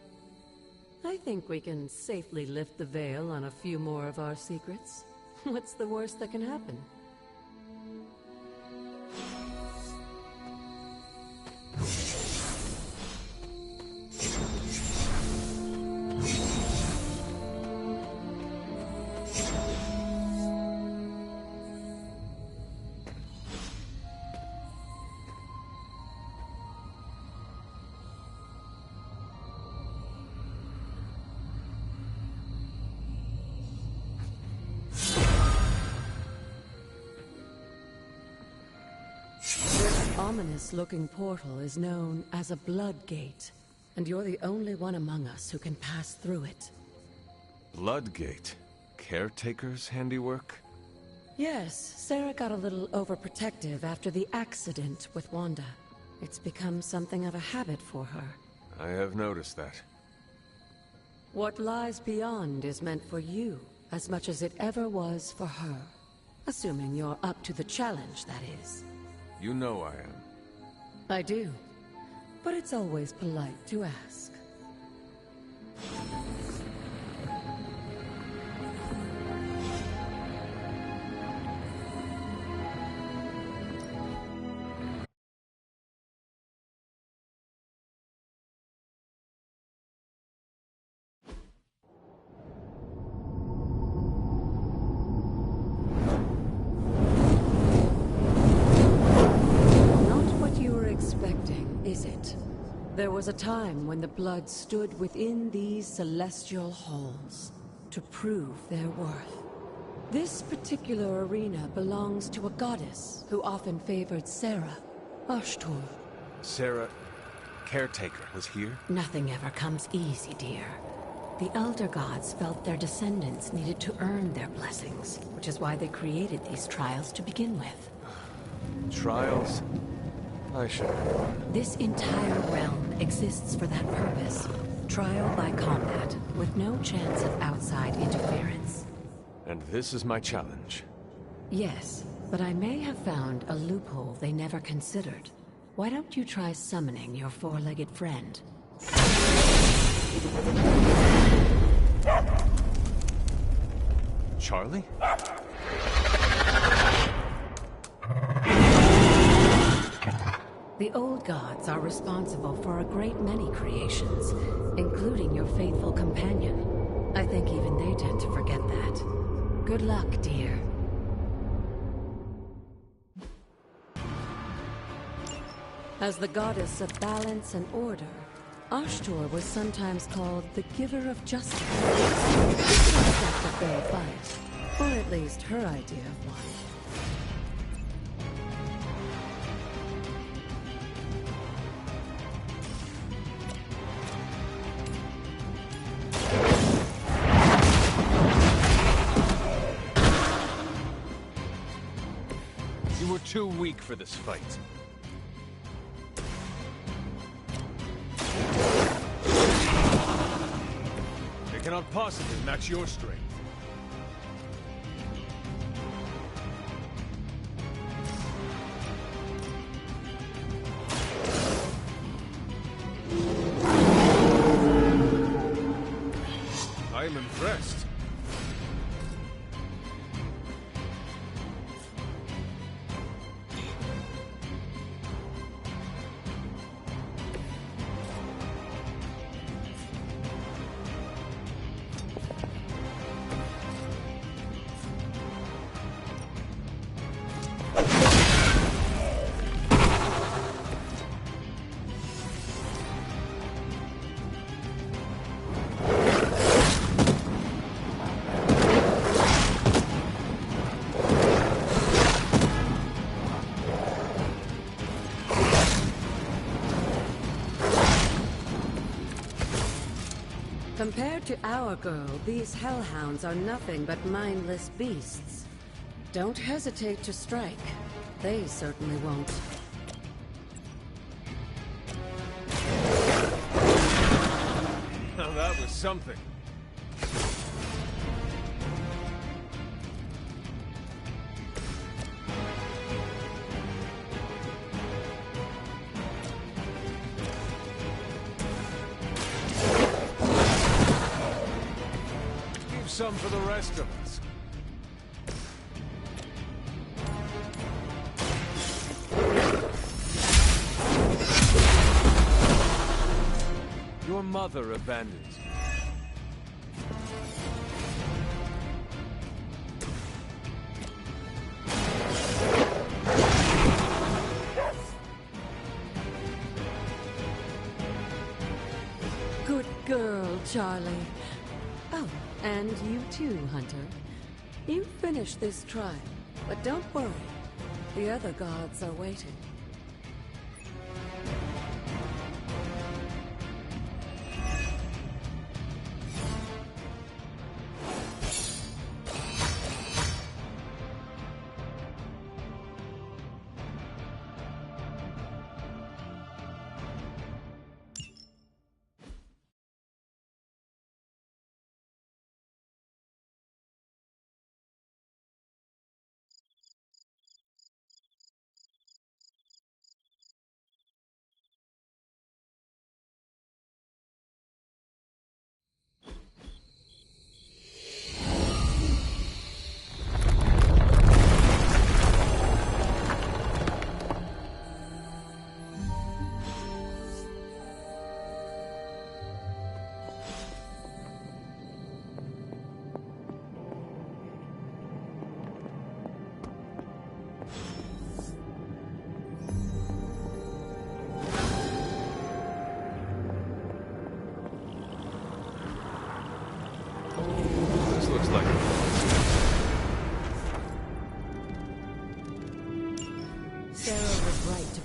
I think we can safely lift the veil on a few more of our secrets. What's the worst that can happen? Ominous-looking portal is known as a Bloodgate, and you're the only one among us who can pass through it. Bloodgate? Caretaker's handiwork? Yes, Sarah got a little overprotective after the accident with Wanda. It's become something of a habit for her. I have noticed that. What lies beyond is meant for you, as much as it ever was for her. Assuming you're up to the challenge, that is. You know I am. I do. But it's always polite to ask. There was a time when the blood stood within these celestial halls to prove their worth. This particular arena belongs to a goddess who often favored Sarah, Ashtur. Sarah, Caretaker, was here? Nothing ever comes easy, dear. The Elder Gods felt their descendants needed to earn their blessings, which is why they created these trials to begin with. Trials? I should. This entire realm exists for that purpose. Trial by combat, with no chance of outside interference. And this is my challenge. Yes, but I may have found a loophole they never considered. Why don't you try summoning your four-legged friend? Charlie? The old gods are responsible for a great many creations, including your faithful companion. I think even they tend to forget that. Good luck, dear. As the goddess of balance and order, Ashtor was sometimes called the giver of justice. This concept a fair fight, or at least her idea of one. You were too weak for this fight. It cannot possibly match your strength. I am impressed. Compared to our girl, these hellhounds are nothing but mindless beasts. Don't hesitate to strike. They certainly won't. Now that was something. Some for the rest of us. Your mother abandons you. Good girl, Charlie. Oh, and you too, Hunter. You finished this trial, but don't worry. The other gods are waiting.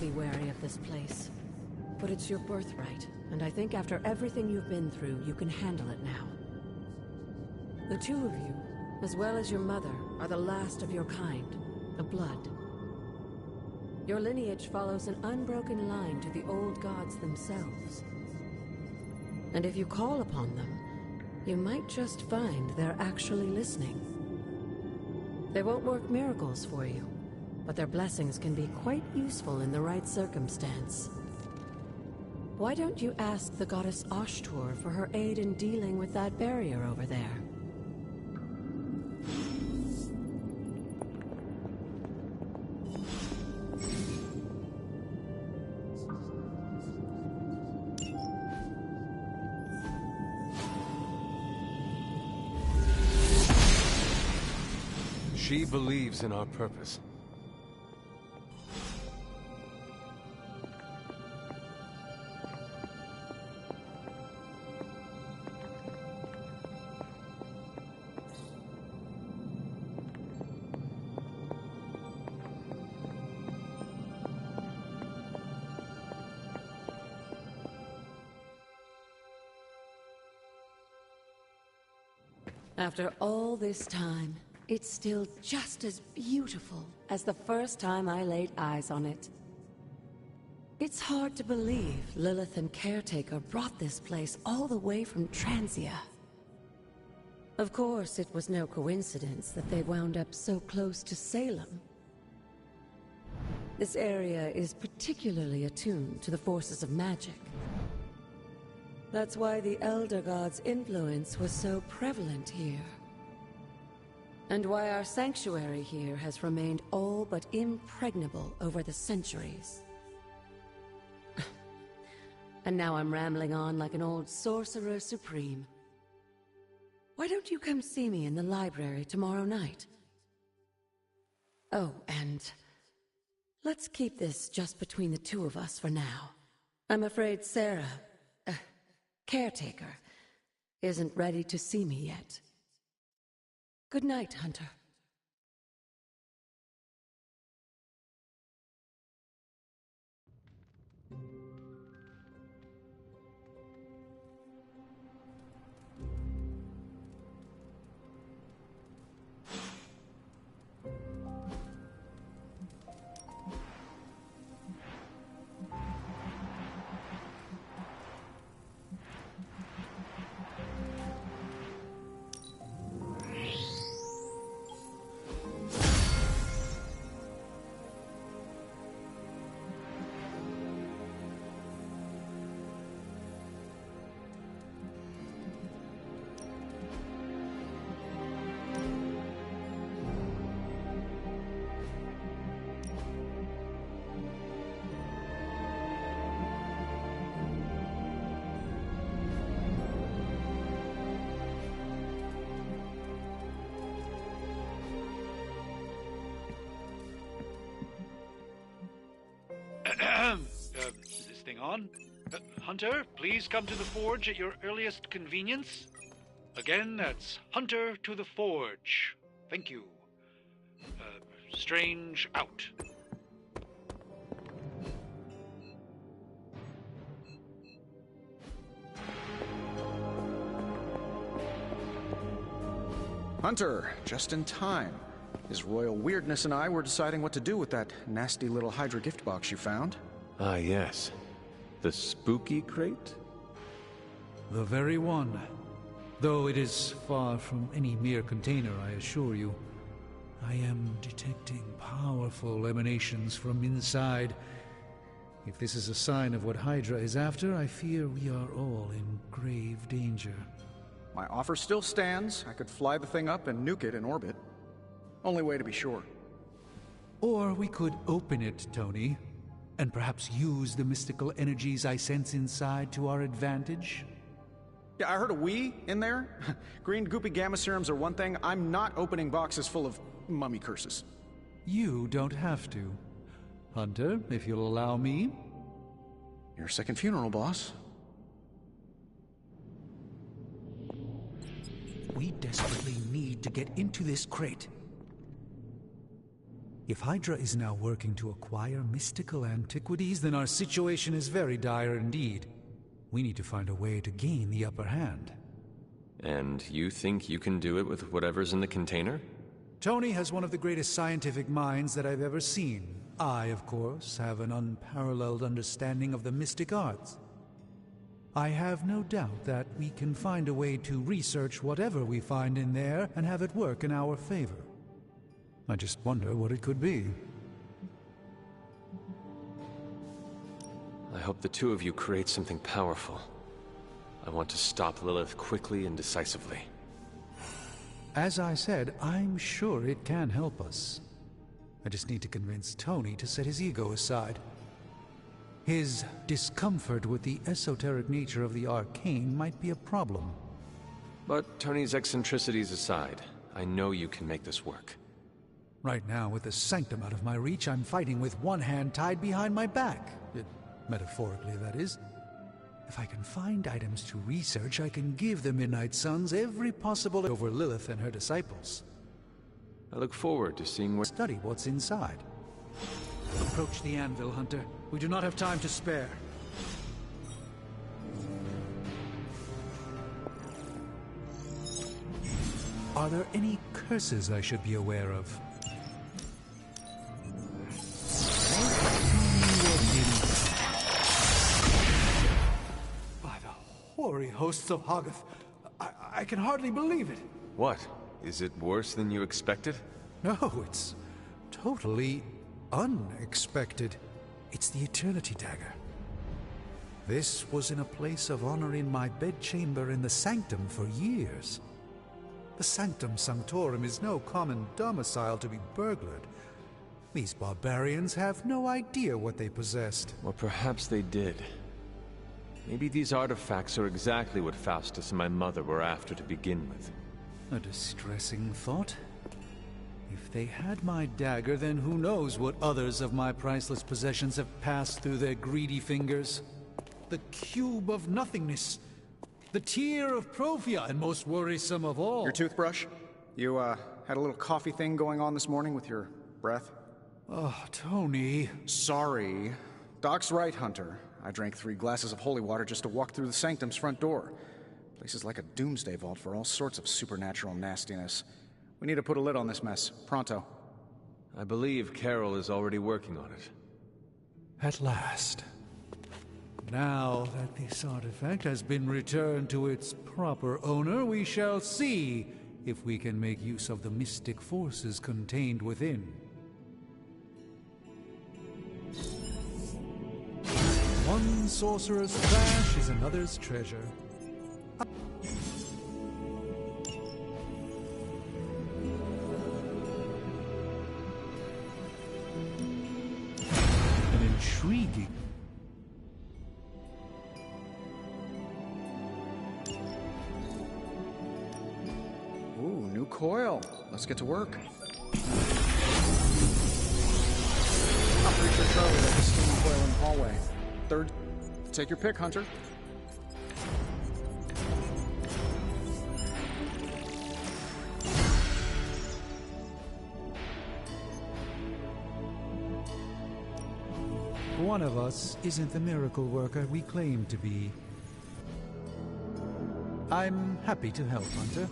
Be wary of this place. But it's your birthright, and I think after everything you've been through, you can handle it now. The two of you, as well as your mother, are the last of your kind, the Blood. Your lineage follows an unbroken line to the old gods themselves. And if you call upon them, you might just find they're actually listening. They won't work miracles for you, but their blessings can be quite useful in the right circumstance. Why don't you ask the goddess Ashtur for her aid in dealing with that barrier over there? She believes in our purpose. After all this time, it's still just as beautiful as the first time I laid eyes on it. It's hard to believe Lilith and Caretaker brought this place all the way from Transia. Of course, it was no coincidence that they wound up so close to Salem. This area is particularly attuned to the forces of magic. That's why the Elder God's influence was so prevalent here. And why our sanctuary here has remained all but impregnable over the centuries. And now I'm rambling on like an old sorcerer supreme. Why don't you come see me in the library tomorrow night? Oh, and let's keep this just between the two of us for now. I'm afraid Sarah, Caretaker, isn't ready to see me yet. Good night, Hunter. Is this thing on? Hunter, please come to the forge at your earliest convenience. Again, that's Hunter to the forge. Thank you. Strange out. Hunter, just in time. His royal weirdness and I were deciding what to do with that nasty little Hydra gift box you found. Ah, yes. The spooky crate? The very one. Though it is far from any mere container, I assure you. I am detecting powerful emanations from inside. If this is a sign of what Hydra is after, I fear we are all in grave danger. My offer still stands. I could fly the thing up and nuke it in orbit. Only way to be sure. Or we could open it, Tony, and perhaps use the mystical energies I sense inside to our advantage. Yeah, I heard a "we" in there. Green goopy gamma serums are one thing. I'm not opening boxes full of mummy curses. You don't have to. Hunter, if you'll allow me. Your second funeral, boss. We desperately need to get into this crate. If Hydra is now working to acquire mystical antiquities, then our situation is very dire indeed. We need to find a way to gain the upper hand. And you think you can do it with whatever's in the container? Tony has one of the greatest scientific minds that I've ever seen. I, of course, have an unparalleled understanding of the mystic arts. I have no doubt that we can find a way to research whatever we find in there and have it work in our favor. I just wonder what it could be. I hope the two of you create something powerful. I want to stop Lilith quickly and decisively. As I said, I'm sure it can help us. I just need to convince Tony to set his ego aside. His discomfort with the esoteric nature of the arcane might be a problem. But Tony's eccentricities aside, I know you can make this work. Right now, with the Sanctum out of my reach, I'm fighting with one hand tied behind my back. Metaphorically, that is. If I can find items to research, I can give the Midnight Suns every possible over Lilith and her disciples. I look forward to seeing where... Study what's inside. Approach the anvil, Hunter. We do not have time to spare. Are there any curses I should be aware of? By the hoary hosts of Hoggoth, I can hardly believe it. What? Is it worse than you expected? No, it's totally unexpected. It's the Eternity Dagger. This was in a place of honor in my bedchamber in the Sanctum for years. The Sanctum Sanctorum is no common domicile to be burglared. These barbarians have no idea what they possessed. Or perhaps they did. Maybe these artifacts are exactly what Faustus and my mother were after to begin with. A distressing thought. If they had my dagger, then who knows what others of my priceless possessions have passed through their greedy fingers. The Cube of Nothingness. The Tear of Profia, and most worrisome of all... Your toothbrush? You, had a little coffee thing going on this morning with your breath? Oh, Tony... Sorry. Doc's right, Hunter. I drank 3 glasses of holy water just to walk through the Sanctum's front door. Place is like a doomsday vault for all sorts of supernatural nastiness. We need to put a lid on this mess. Pronto. I believe Carol is already working on it. At last. Now that this artifact has been returned to its proper owner, we shall see if we can make use of the mystic forces contained within. One sorcerer's trash is another's treasure. An intriguing... Ooh, new coil. Let's get to work. I'm pretty sure Charlie left the steam coil in the hallway. Third, take your pick, Hunter. One of us isn't the miracle worker we claim to be. I'm happy to help, Hunter.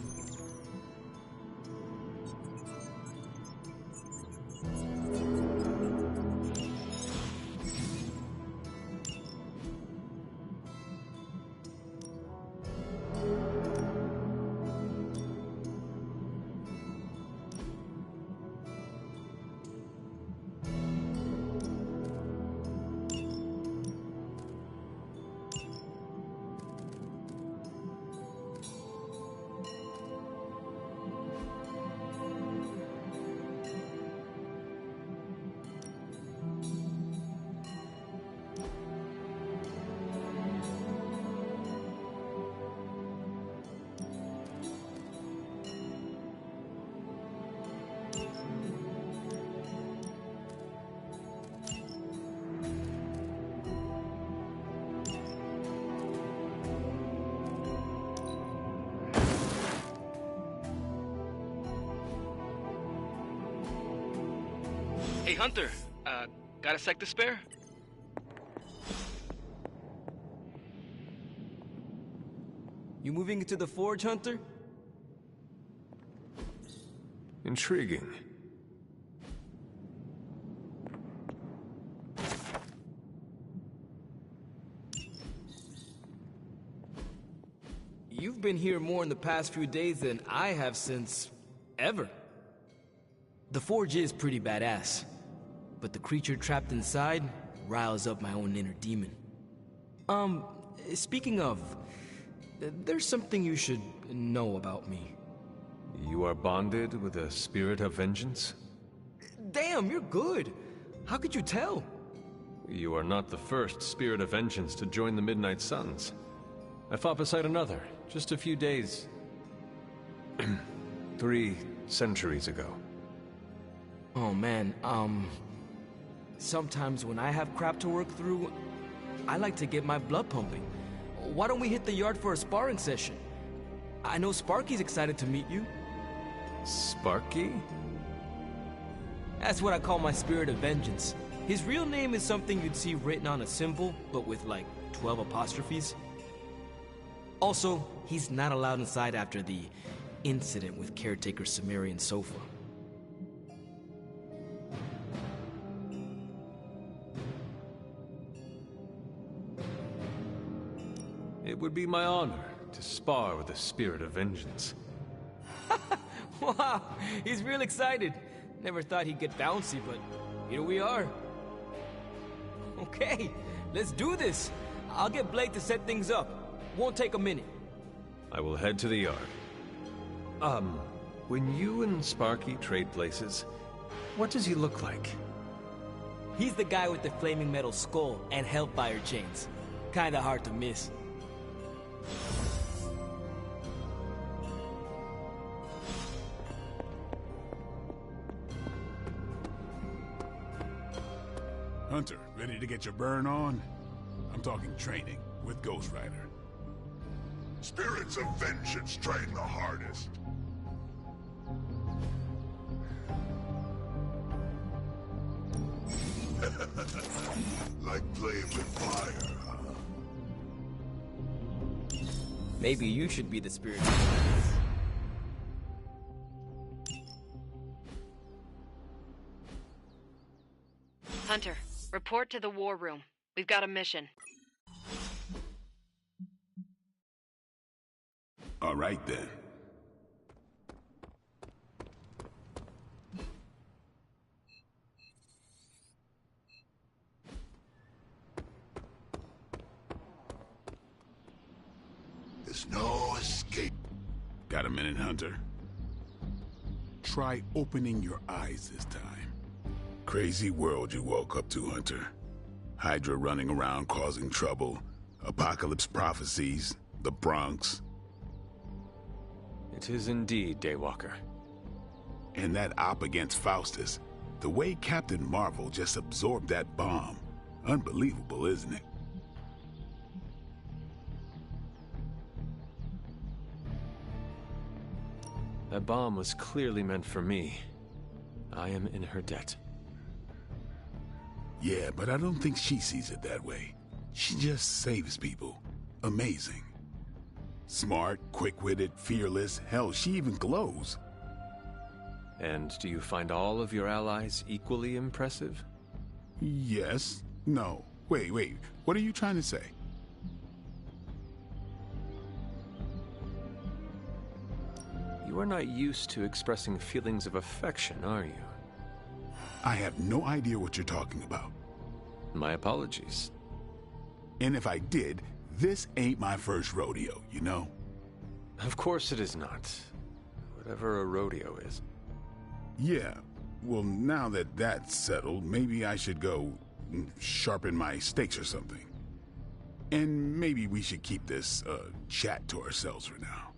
Hey, Hunter, got a sec to spare? You moving into the forge, Hunter? Intriguing. You've been here more in the past few days than I have since... ever. The forge is pretty badass, but the creature trapped inside riles up my own inner demon. Speaking of, there's something you should know about me. You are bonded with a spirit of vengeance? Damn, you're good. How could you tell? You are not the first spirit of vengeance to join the Midnight Suns. I fought beside another, just a few days... 3 centuries ago. Oh man, sometimes when I have crap to work through, I like to get my blood pumping. Why don't we hit the yard for a sparring session? I know Sparky's excited to meet you. Sparky? That's what I call my spirit of vengeance. His real name is something you'd see written on a symbol, but with like 12 apostrophes. Also, he's not allowed inside after the incident with caretaker Sumerian Sofa. It would be my honor to spar with the spirit of vengeance. Wow, he's real excited. Never thought he'd get bouncy, but here we are. Okay, let's do this. I'll get Blake to set things up. Won't take a minute. I will head to the yard. When you and Sparky trade places, what does he look like? He's the guy with the flaming metal skull and hellfire chains. Kinda hard to miss. Hunter, ready to get your burn on? I'm talking training with Ghost Rider. Spirits of vengeance train the hardest. Like playing with fire, huh? Maybe you should be the spirit. Hunter, report to the war room. We've got a mission. All right, then. There's no escape. Got a minute, Hunter? Try opening your eyes this time. Crazy world you woke up to, Hunter. Hydra running around causing trouble. Apocalypse prophecies. The Bronx. It is indeed, Daywalker. And that op against Faustus. The way Captain Marvel just absorbed that bomb. Unbelievable, isn't it? That bomb was clearly meant for me. I am in her debt. Yeah, but I don't think she sees it that way. She just saves people. Amazing. Smart, quick-witted, fearless. Hell, she even glows. And do you find all of your allies equally impressive? Yes. No. Wait. What are you trying to say? You are not used to expressing feelings of affection, are you? I have no idea what you're talking about. My apologies. And if I did, this ain't my first rodeo, you know? Of course it is not. Whatever a rodeo is. Yeah. Well, now that that's settled, maybe I should go sharpen my stakes or something. And maybe we should keep this chat to ourselves for now.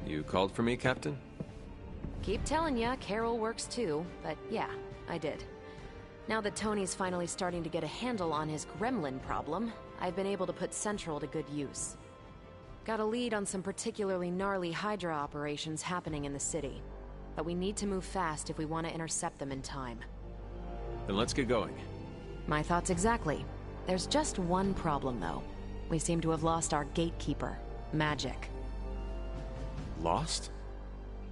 You called for me, Captain? Keep telling ya, Carol works too, but yeah, I did. Now that Tony's finally starting to get a handle on his gremlin problem, I've been able to put Central to good use. Got a lead on some particularly gnarly Hydra operations happening in the city. But we need to move fast if we want to intercept them in time. Then let's get going. My thoughts exactly. There's just one problem, though. We seem to have lost our gatekeeper, Magic. Lost?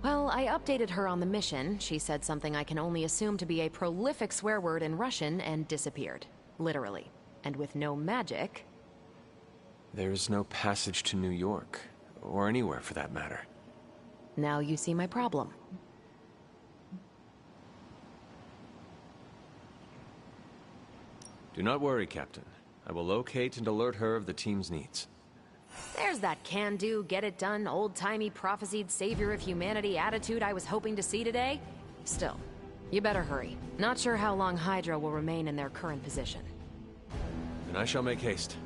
Well, I updated her on the mission. She said something I can only assume to be a prolific swear word in Russian and disappeared. Literally. And with no magic... There's no passage to New York, or anywhere for that matter. Now you see my problem. Do not worry, Captain. I will locate and alert her of the team's needs. There's that can-do, get-it-done, old-timey prophesied savior of humanity attitude I was hoping to see today. Still, you better hurry. Not sure how long Hydra will remain in their current position. Then I shall make haste.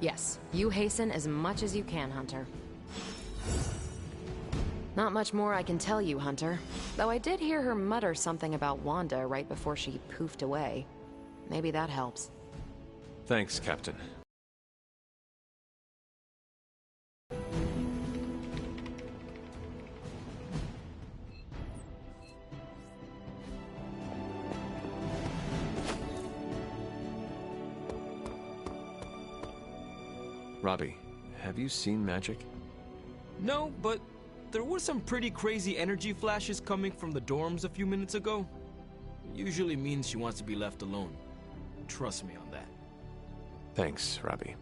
Yes, you hasten as much as you can, Hunter. Not much more I can tell you, Hunter. Though I did hear her mutter something about Wanda right before she poofed away. Maybe that helps. Thanks, Captain. Robbie, have you seen magic? No, but there were some pretty crazy energy flashes coming from the dorms a few minutes ago. It usually means she wants to be left alone. Trust me on that. Thanks, Robbie.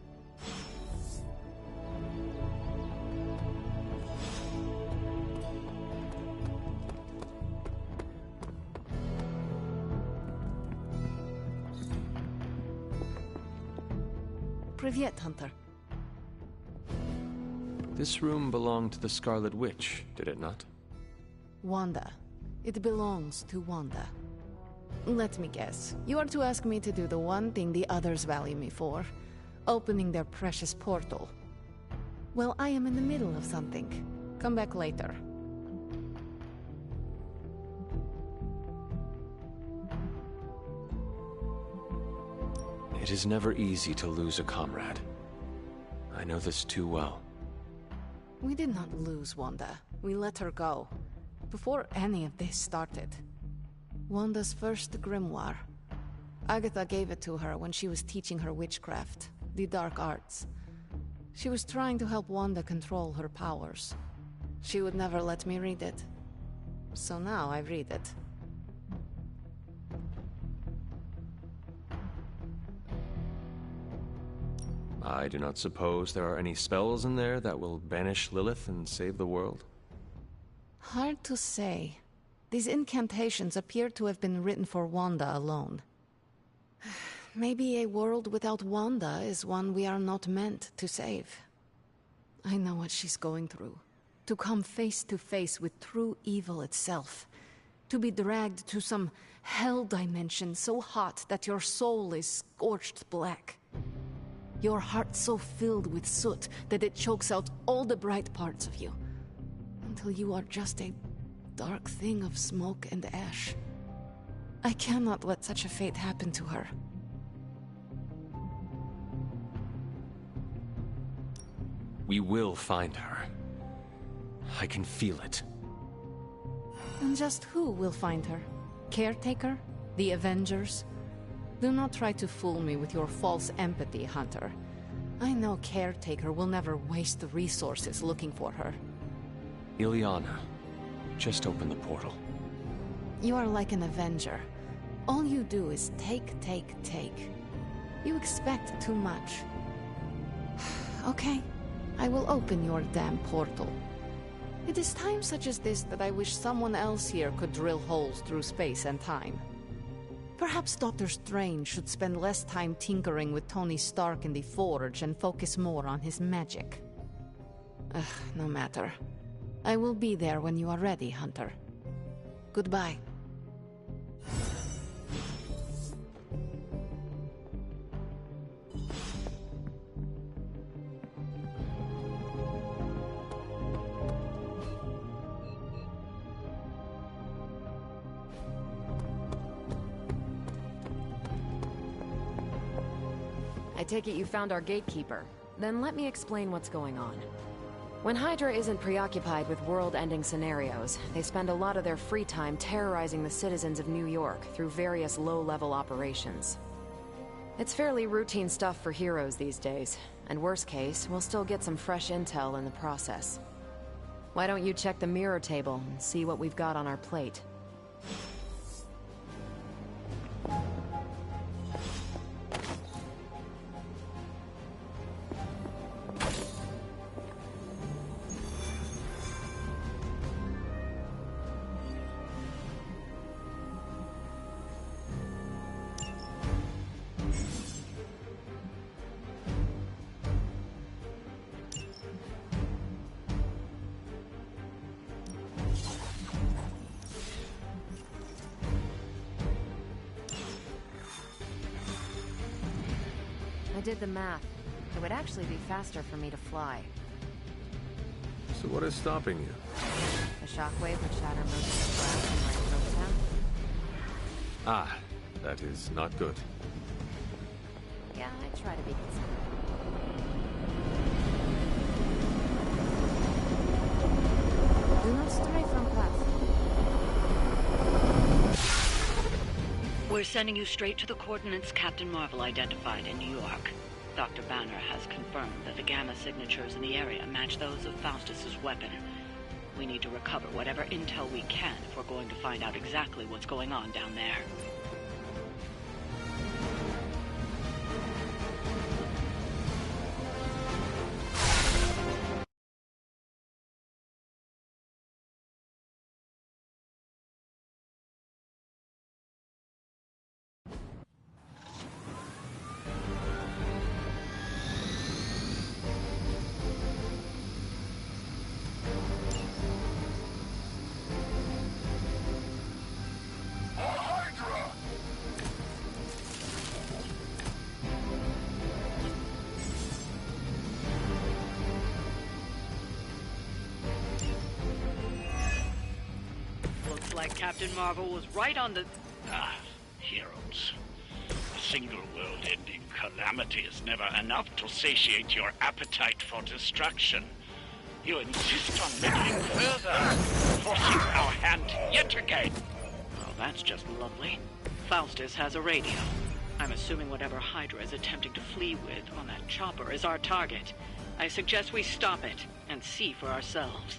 Привет, Hunter. This room belonged to the Scarlet Witch, did it not? Wanda. It belongs to Wanda. Let me guess. You are to ask me to do the one thing the others value me for. Opening their precious portal. Well, I am in the middle of something. Come back later. It is never easy to lose a comrade. I know this too well. We did not lose Wanda. We let her go. Before any of this started. Wanda's first grimoire. Agatha gave it to her when she was teaching her witchcraft, the dark arts. She was trying to help Wanda control her powers. She would never let me read it. So now I read it. I do not suppose there are any spells in there that will banish Lilith and save the world? Hard to say. These incantations appear to have been written for Wanda alone. Maybe a world without Wanda is one we are not meant to save. I know what she's going through. To come face to face with true evil itself. To be dragged to some hell dimension so hot that your soul is scorched black. Your heart so filled with soot that it chokes out all the bright parts of you. Until you are just a dark thing of smoke and ash. I cannot let such a fate happen to her. We will find her. I can feel it. And just who will find her? Caretaker? The Avengers? Do not try to fool me with your false empathy, Hunter. I know Caretaker will never waste the resources looking for her. Illyana, just open the portal. You are like an Avenger. All you do is take. You expect too much. Okay, I will open your damn portal. It is times such as this that I wish someone else here could drill holes through space and time. Perhaps Doctor Strange should spend less time tinkering with Tony Stark in the Forge and focus more on his magic. No matter. I will be there when you are ready, Hunter. Goodbye. I take it you found our gatekeeper. Then let me explain what's going on. When Hydra isn't preoccupied with world-ending scenarios, they spend a lot of their free time terrorizing the citizens of New York through various low-level operations. It's fairly routine stuff for heroes these days, and worst case, we'll still get some fresh intel in the process. Why don't you check the mirror table and see what we've got on our plate? I did the math. It would actually be faster for me to fly. So what is stopping you? The shockwave would shatter most of the glass in my throat town. Ah, that is not good. Yeah, I try to be considerate. Do not stray from path. We're sending you straight to the coordinates Captain Marvel identified in New York. Dr. Banner has confirmed that the gamma signatures in the area match those of Faustus's weapon. We need to recover whatever intel we can if we're going to find out exactly what's going on down there. Like Captain Marvel was right on the... Ah, heroes. A single world-ending calamity is never enough to satiate your appetite for destruction. You insist on meddling further, forcing our hand yet again. Well, that's just lovely. Faustus has a radio. I'm assuming whatever Hydra is attempting to flee with on that chopper is our target. I suggest we stop it and see for ourselves.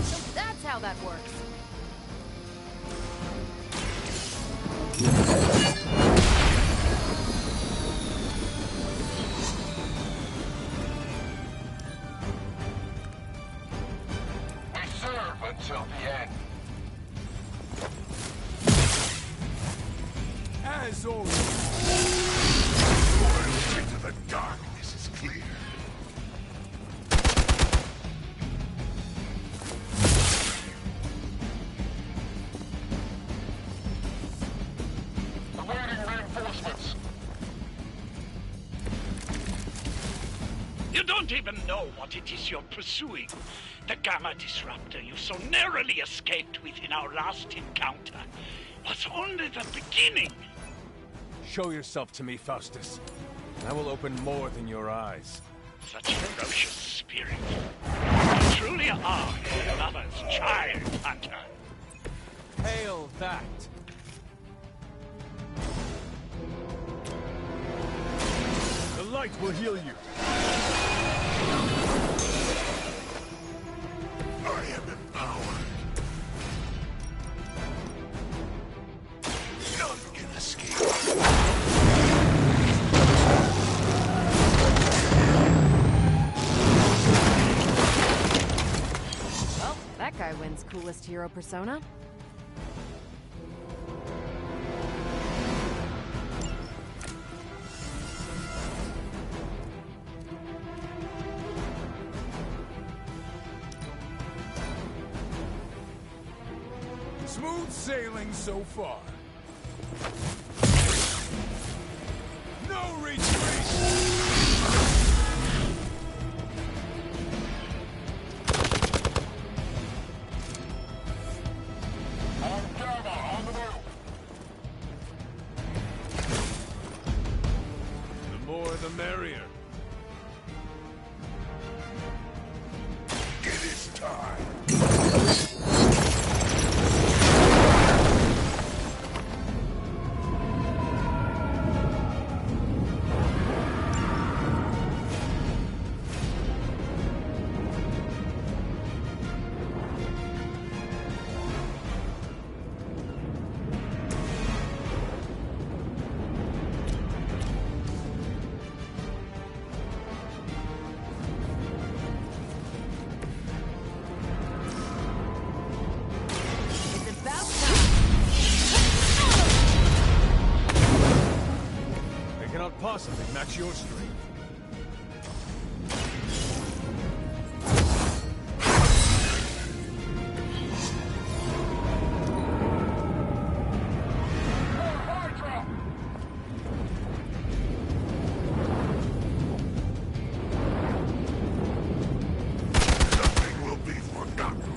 So that's how that works. We serve until the end. As always. Loyalty to the darkness is clear. Awaiting reinforcements. You don't even know what it is you're pursuing. The Gamma Disruptor you so narrowly escaped within our last encounter was only the beginning. Show yourself to me, Faustus. I will open more than your eyes. Such ferocious spirit. You truly are your lover's child, Hunter. Hail that! The light will heal you. I am empowered. None can escape. Well, that guy wins coolest hero persona. Smooth sailing so far. No retreat! On Gamma, on the move. The more the merrier. Possibly match your strength. Nothing will be forgotten.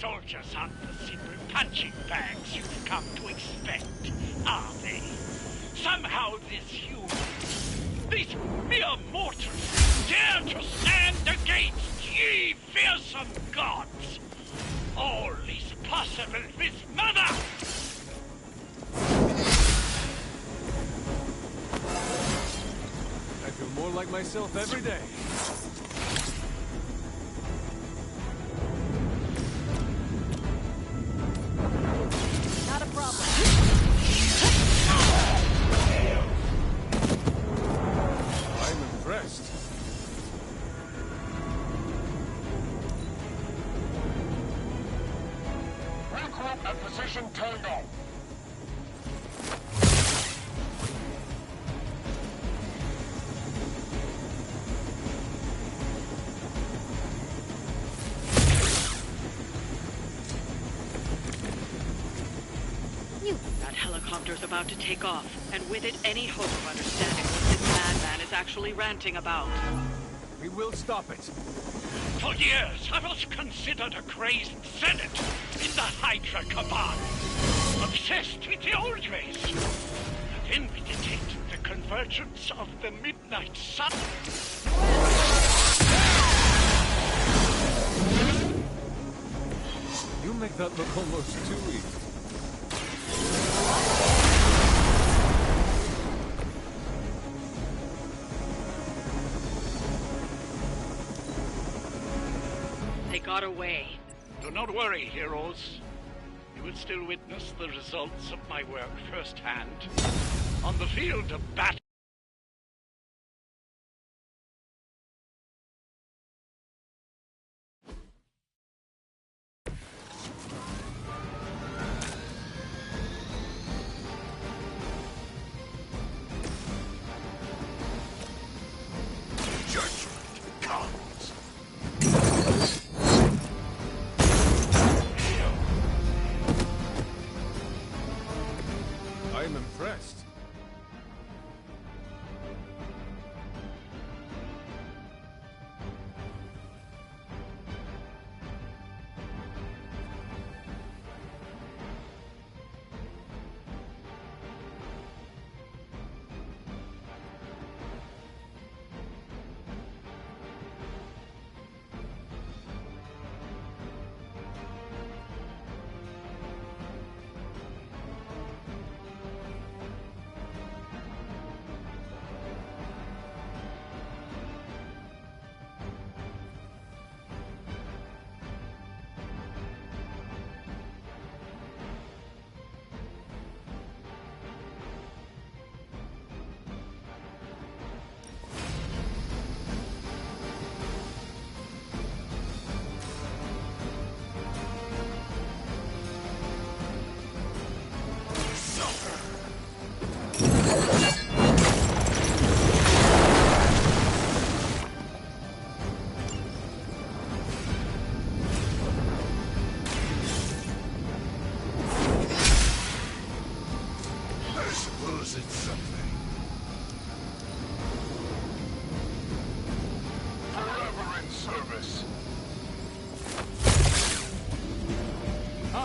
Soldiers aren't the simple punching bags you've come to expect, are they? Somehow these humans, these mere mortals, dare to stand against ye fearsome gods. All is possible with Mother! I feel more like myself every day. At position Tango. That helicopter's about to take off, and with it, any hope of understanding what this madman is actually ranting about. We will stop it. For years, I was considered a crazed zealot in the Hydra Cabal, obsessed with the old ways. Then we detected the convergence of the Midnight Sun. You make that look almost too easy. They got away. Do not worry, heroes. You will still witness the results of my work firsthand. On the field of battle. I am impressed.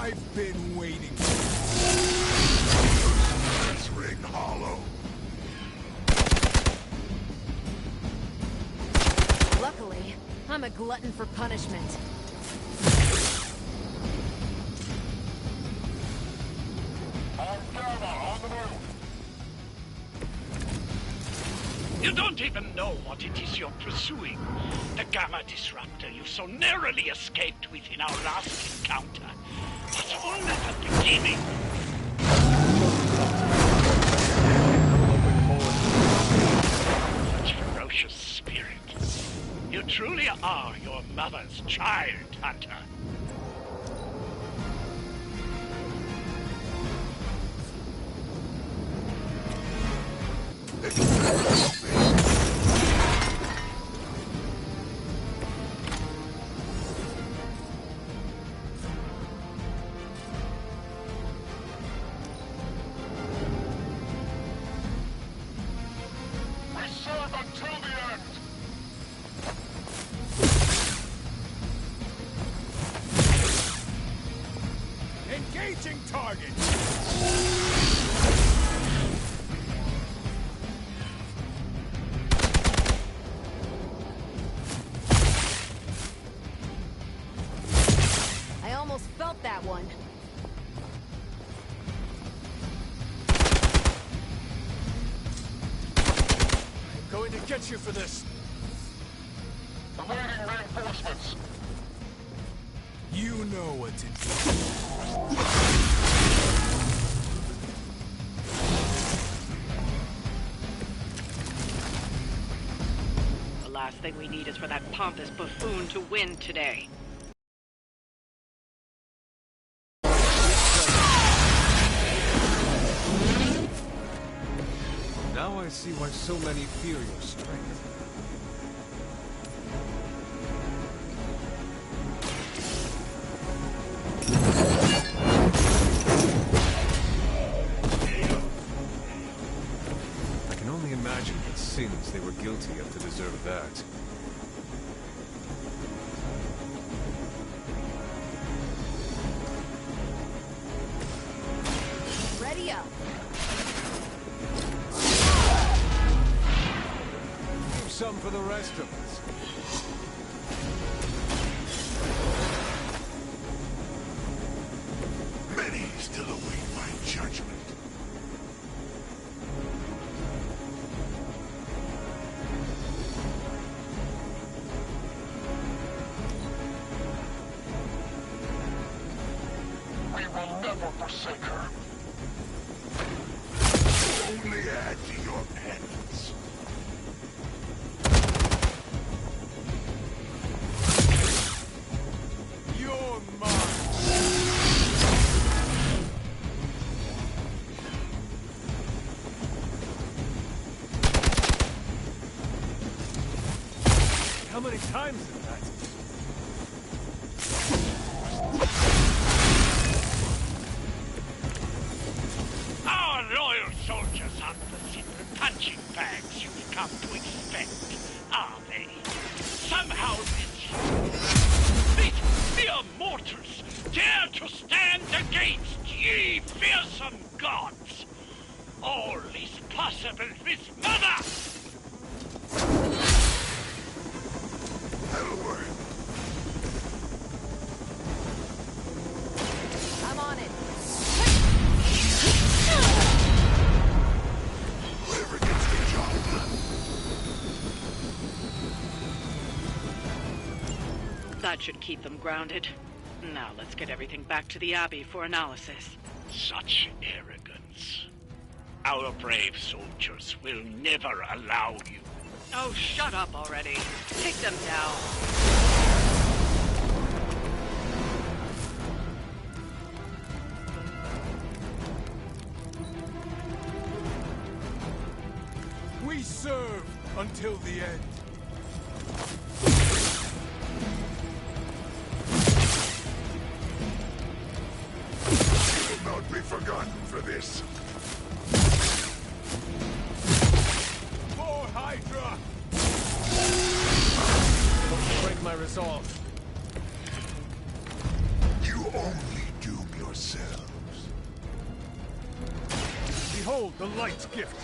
I've been waiting. This ring hollow. Luckily, I'm a glutton for punishment. You don't even know what it is you're pursuing. The Gamma Disruptor you so narrowly escaped with in our last encounter was only the beginning. Such ferocious spirit. You truly are your mother's child, Hunter. Engaging target! I almost felt that one. I'm going to get you for this. Awaiting reinforcements. You know what to The last thing we need is for that pompous buffoon to win today. Now I see why so many fear your strength. I can only imagine what sins they were guilty of to deserve that. Ready up. Some for the rest of us. Many still await my judgment. We will never forsake her. Only add to your penance. You're mine. How many times is that? Our loyal soldiers aren't the simple punching bags you've come to expect, are they? Somehow these mere mortals dare to stand against ye fearsome gods. All is possible with Mother! That'll work. I'm on it. Whoever gets the job done. That should keep them grounded. Now let's get everything back to the Abbey for analysis. Such arrogance. Our brave soldiers will never allow you. Oh, shut up already. Take them down. We serve until the end. You will not be forgotten for this. For Hydra! Don't break my resolve. You only doom yourselves. Behold the light's gift.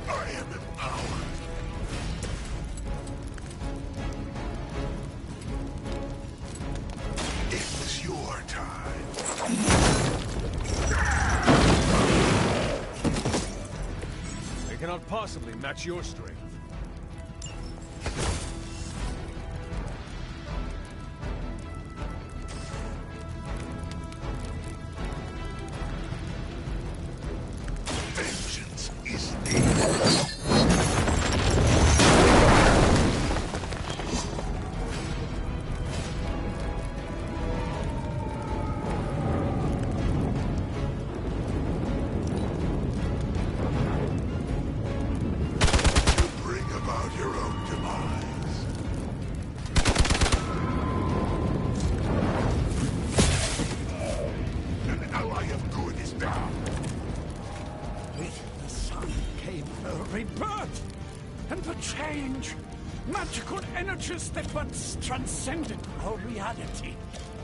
I am empowered. It's your time. They cannot possibly match your strength. Vengeance is needed. Bring about your own demise. An ally of good is down. With the sun came a rebirth and a change. Magical energies that once transcended our reality.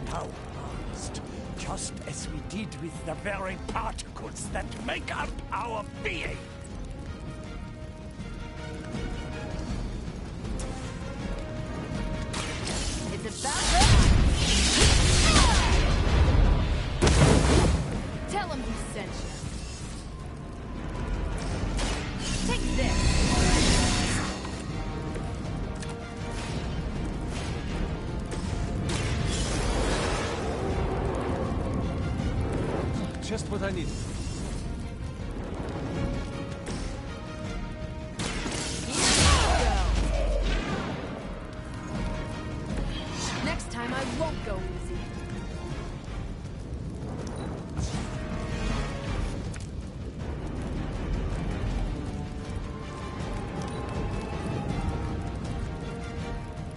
Now harnessed, just as we did with the very particles that make up our being. It's about time. Tell him who sent you. Take this. Just what I needed. Next time I won't go easy.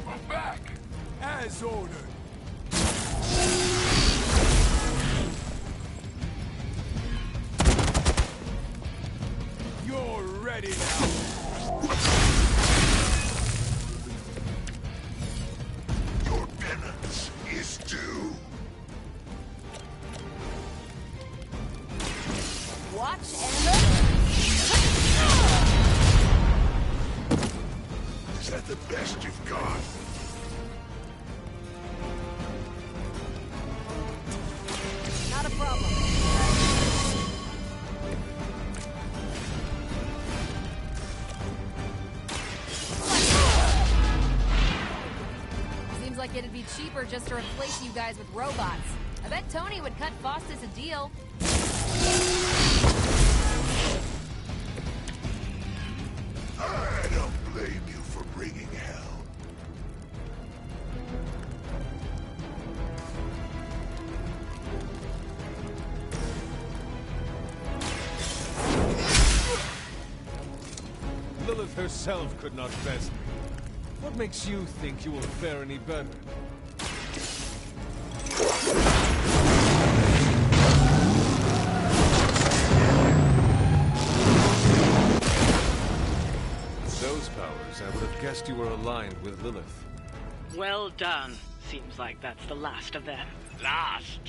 I'm back. As ordered. You're ready now. Your penance is due. Watch and learn. Is that the best you've got? Not a problem. Seems like it'd be cheaper just to replace you guys with robots. I bet Tony would cut Faustus a deal. I don't blame you for bringing hell. Lilith herself could not best me. What makes you think you will fare any better? With those powers, I would have guessed you were aligned with Lilith. Well done. Seems like that's the last of them. Last?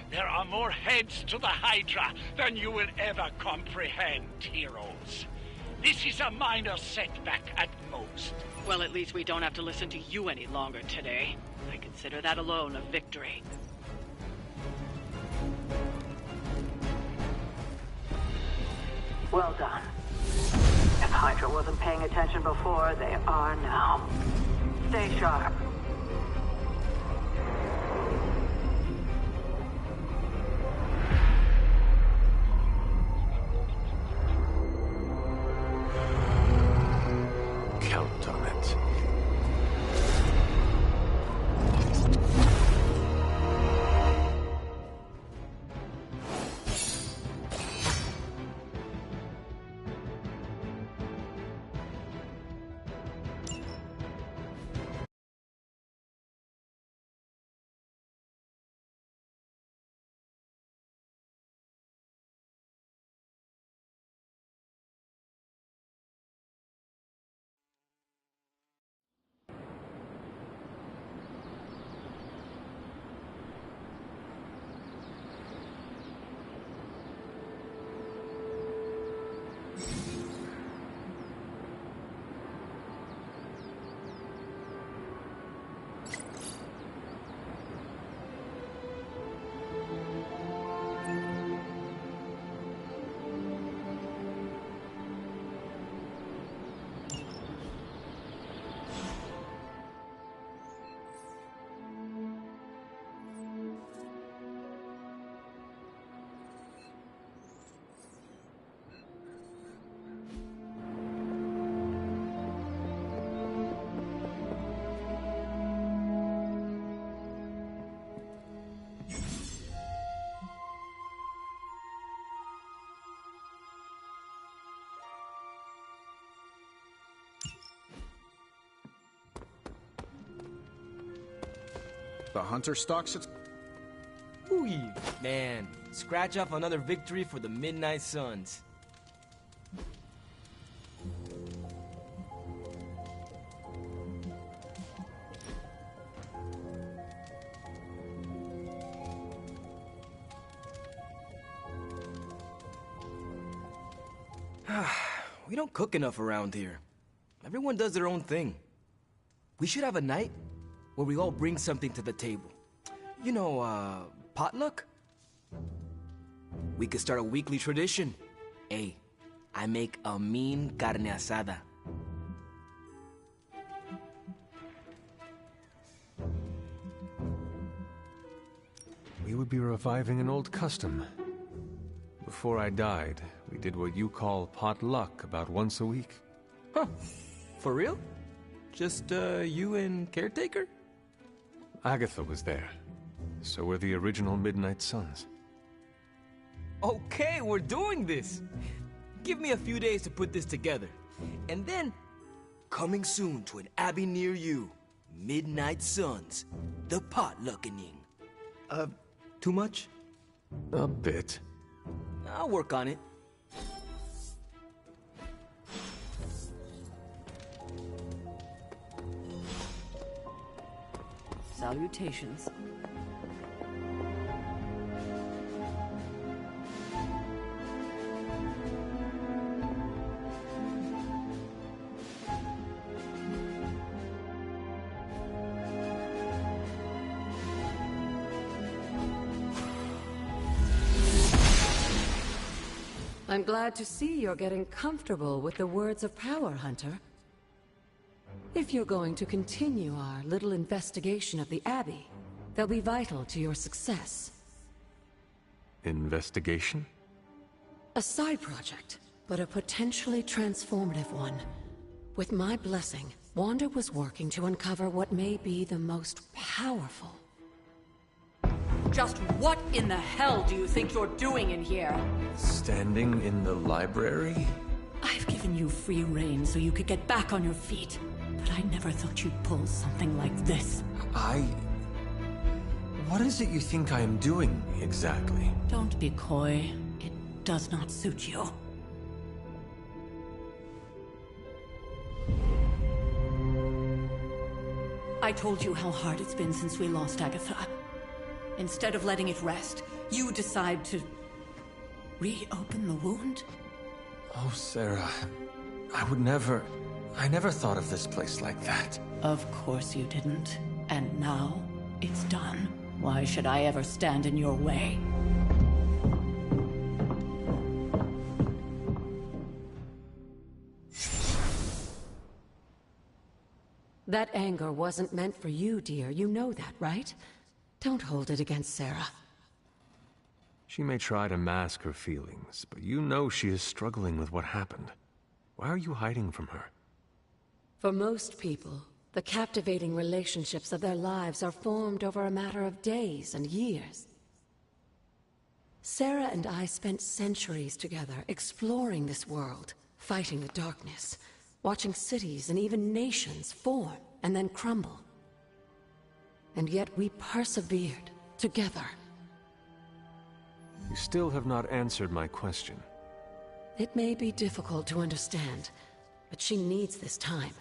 There are more heads to the Hydra than you will ever comprehend, heroes. This is a minor setback at most. Well, at least we don't have to listen to you any longer today. I consider that alone a victory. Well done. If Hydra wasn't paying attention before, they are now. Stay sharp. the Hunter stalks its... Ooh, man. Scratch off another victory for the Midnight Suns. We don't cook enough around here. Everyone does their own thing. We should have a night where we all bring something to the table. You know, potluck? We could start a weekly tradition. Hey, I make a mean carne asada. We would be reviving an old custom. Before I died, we did what you call potluck about once a week. Huh. For real? Just, you and Caretaker? Agatha was there. So were the original Midnight Suns. Okay, we're doing this! Give me a few days to put this together. And then, coming soon to an abbey near you, Midnight Suns, the potluckening. Too much? A bit. I'll work on it. Salutations. I'm glad to see you're getting comfortable with the words of power, Hunter. If you're going to continue our little investigation of the Abbey, they'll be vital to your success. Investigation? A side project, but a potentially transformative one. With my blessing, Wanda was working to uncover what may be the most powerful. Just what in the hell do you think you're doing in here? Standing in the library? I've given you free rein so you could get back on your feet. But I never thought you'd pull something like this. What is it you think I am doing, exactly? Don't be coy. It does not suit you. I told you how hard it's been since we lost Agatha. Instead of letting it rest, you decide to reopen the wound? Oh, Sarah. I never thought of this place like that. Of course you didn't. And now, it's done. Why should I ever stand in your way? That anger wasn't meant for you, dear. You know that, right? Don't hold it against Sarah. She may try to mask her feelings, but you know she is struggling with what happened. Why are you hiding from her? For most people, the captivating relationships of their lives are formed over a matter of days and years. Sarah and I spent centuries together exploring this world, fighting the darkness, watching cities and even nations form and then crumble. And yet we persevered, together. You still have not answered my question. It may be difficult to understand, but she needs this time.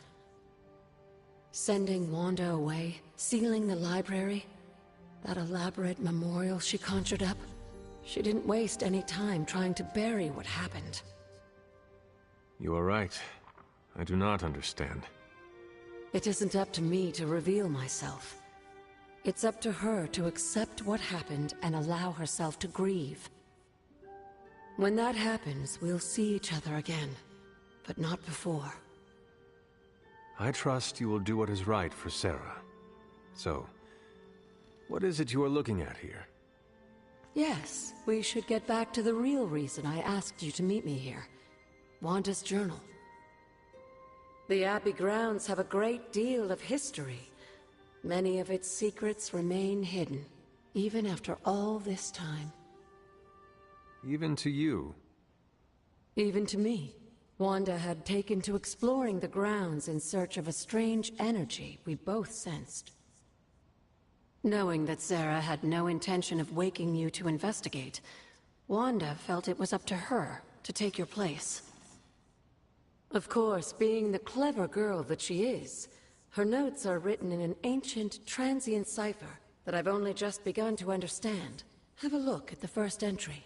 Sending Wanda away, sealing the library, that elaborate memorial she conjured up, she didn't waste any time trying to bury what happened. You are right. I do not understand. It isn't up to me to reveal myself. It's up to her to accept what happened and allow herself to grieve. When that happens, we'll see each other again, but not before. I trust you will do what is right for Sarah. So, what is it you are looking at here? Yes, we should get back to the real reason I asked you to meet me here. Wanda's journal. The Abbey grounds have a great deal of history. Many of its secrets remain hidden, even after all this time. Even to you? Even to me. Wanda had taken to exploring the grounds in search of a strange energy we both sensed. Knowing that Zara had no intention of waking you to investigate, Wanda felt it was up to her to take your place. Of course, being the clever girl that she is, her notes are written in an ancient, transient cipher that I've only just begun to understand. Have a look at the first entry.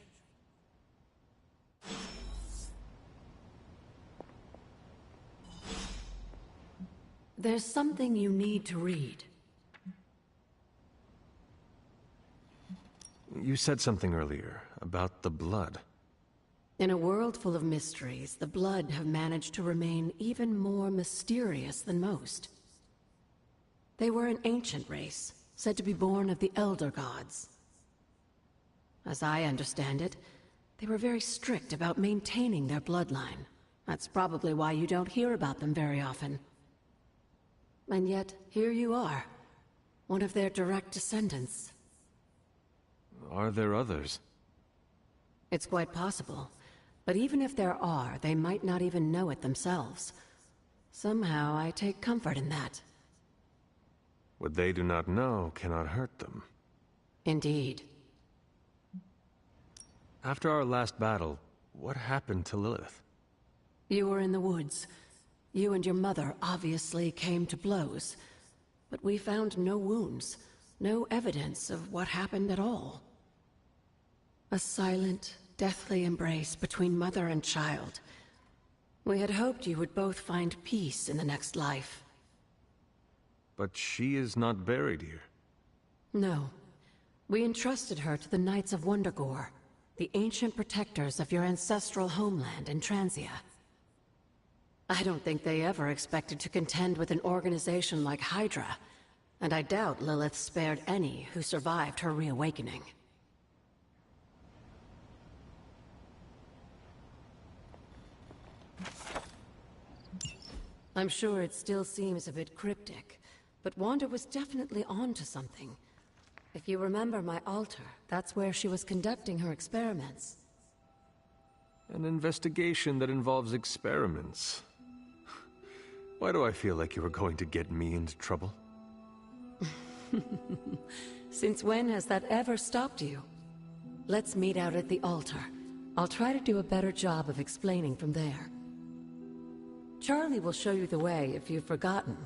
There's something you need to read. You said something earlier about the blood. In a world full of mysteries, the Blood have managed to remain even more mysterious than most. They were an ancient race, said to be born of the Elder Gods. As I understand it, they were very strict about maintaining their bloodline. That's probably why you don't hear about them very often. And yet, here you are, one of their direct descendants. Are there others? It's quite possible. But even if there are, they might not even know it themselves. Somehow, I take comfort in that. What they do not know cannot hurt them. Indeed. After our last battle, what happened to Lilith? You were in the woods. You and your mother obviously came to blows. But we found no wounds, no evidence of what happened at all. A silent, deathly embrace between mother and child. We had hoped you would both find peace in the next life. But she is not buried here. No. We entrusted her to the Knights of Wundagore, the ancient protectors of your ancestral homeland in Transia. I don't think they ever expected to contend with an organization like Hydra, and I doubt Lilith spared any who survived her reawakening. I'm sure it still seems a bit cryptic, but Wanda was definitely onto something. If you remember my altar, that's where she was conducting her experiments. An investigation that involves experiments. Why do I feel like you were going to get me into trouble? Since when has that ever stopped you? Let's meet out at the altar. I'll try to do a better job of explaining from there. Charlie will show you the way if you've forgotten.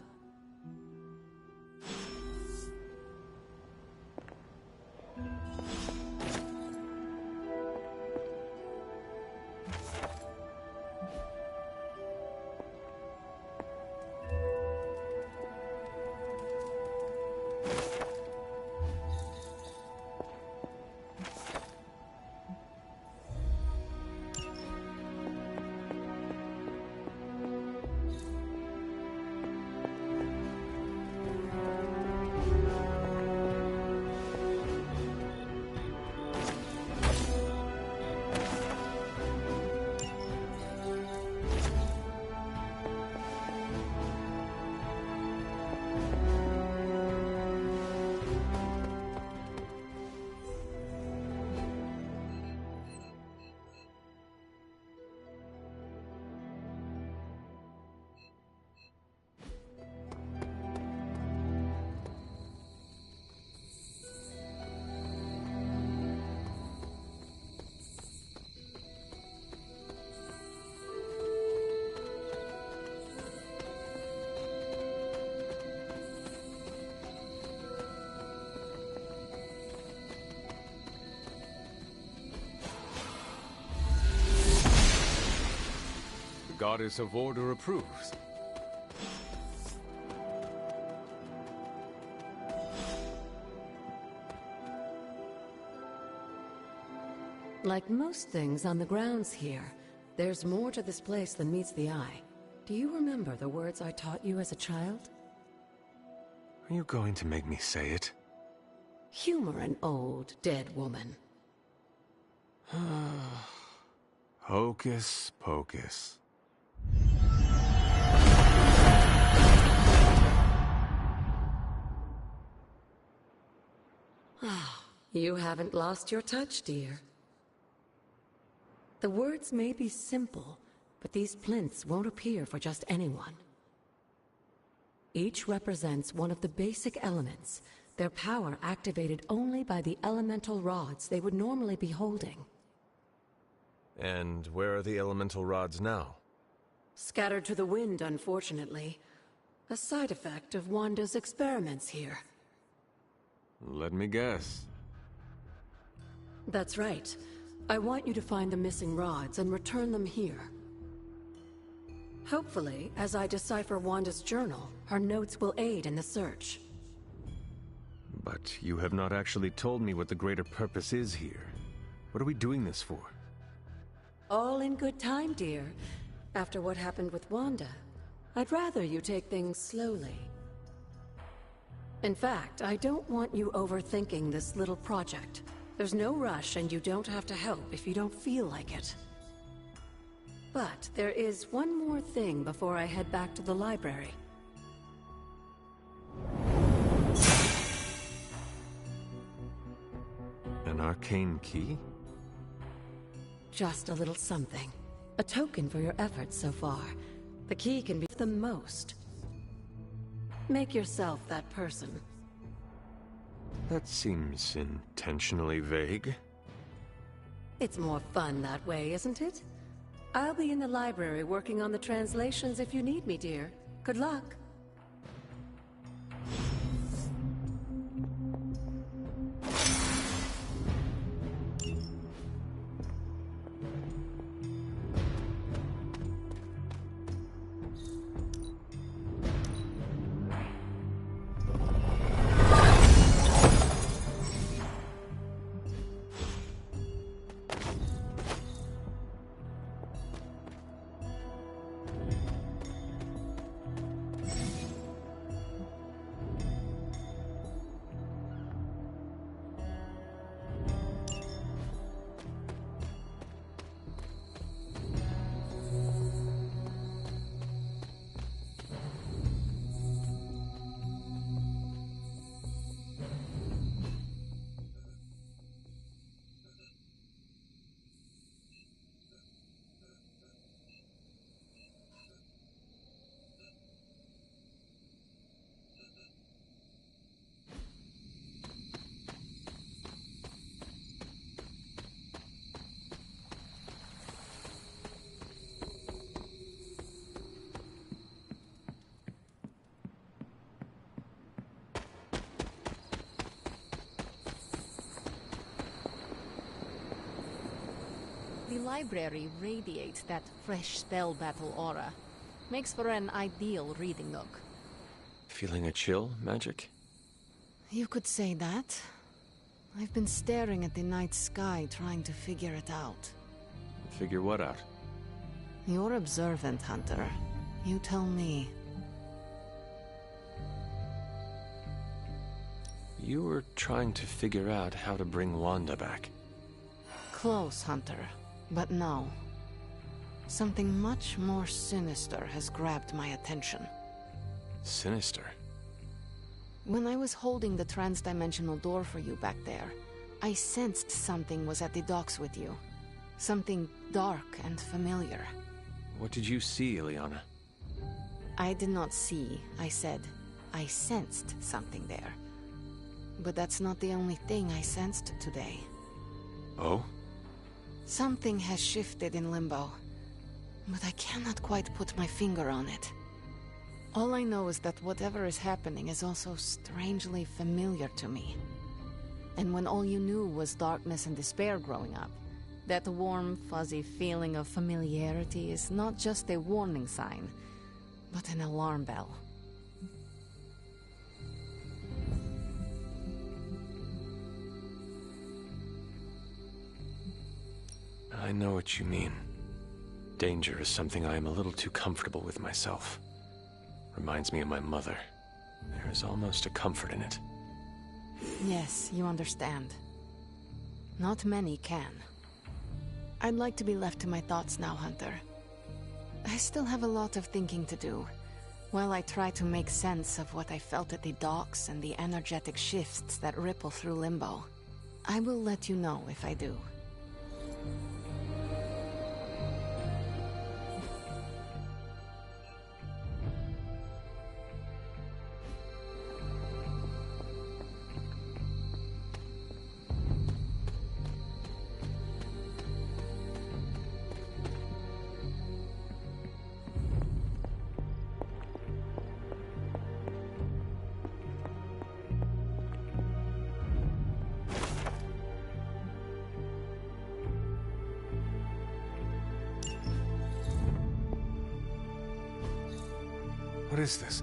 Goddess of Order approves. Like most things on the grounds here, there's more to this place than meets the eye. Do you remember the words I taught you as a child? Are you going to make me say it? Humor an old, dead woman. Hocus pocus. You haven't lost your touch, dear. The words may be simple, but these plinths won't appear for just anyone. Each represents one of the basic elements their power activated only by the elemental rods they would normally be holding. And where are the elemental rods now? Scattered to the wind, unfortunately. A side effect of Wanda's experiments here. Let me guess. That's right. I want you to find the missing rods and return them here. Hopefully, as I decipher Wanda's journal, her notes will aid in the search. But you have not actually told me what the greater purpose is here. What are we doing this for? All in good time, dear. After what happened with Wanda, I'd rather you take things slowly. In fact, I don't want you overthinking this little project. There's no rush, and you don't have to help if you don't feel like it. But there is one more thing before I head back to the library. An arcane key? Just a little something. A token for your efforts so far. The key can be the most. Make yourself that person. That seems intentionally vague. It's more fun that way, isn't it? I'll be in the library working on the translations if you need me, dear. Good luck. The library radiates that fresh spell battle aura. Makes for an ideal reading nook. Feeling a chill, Magic? You could say that. I've been staring at the night sky trying to figure it out. Figure what out? You're observant, Hunter. You tell me. You were trying to figure out how to bring Wanda back. Close, Hunter. But no. Something much more sinister has grabbed my attention. Sinister? When I was holding the transdimensional door for you back there, I sensed something was at the docks with you. Something dark and familiar. What did you see, Illyana? I did not see, I said. I sensed something there. But that's not the only thing I sensed today. Oh? Something has shifted in Limbo, but I cannot quite put my finger on it. All I know is that whatever is happening is also strangely familiar to me. And when all you knew was darkness and despair growing up, that warm, fuzzy feeling of familiarity is not just a warning sign, but an alarm bell. I know what you mean. Danger is something I am a little too comfortable with myself. Reminds me of my mother. There is almost a comfort in it. Yes, you understand. Not many can. I'd like to be left to my thoughts now, Hunter. I still have a lot of thinking to do, while I try to make sense of what I felt at the docks and the energetic shifts that ripple through Limbo. I will let you know if I do. What is this?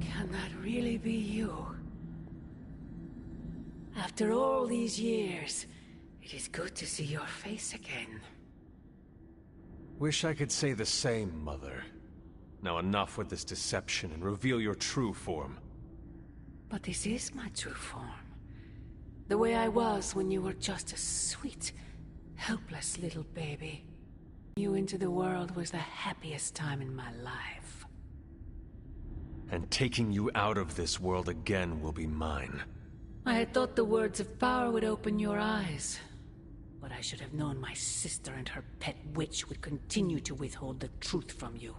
Can that really be you? After all these years, it is good to see your face again. Wish I could say the same, Mother. Now enough with this deception and reveal your true form. But this is my true form. The way I was when you were just a sweet, helpless little baby. You into the world was the happiest time in my life. And taking you out of this world again will be mine. I had thought the words of power would open your eyes. But I should have known my sister and her pet witch would continue to withhold the truth from you.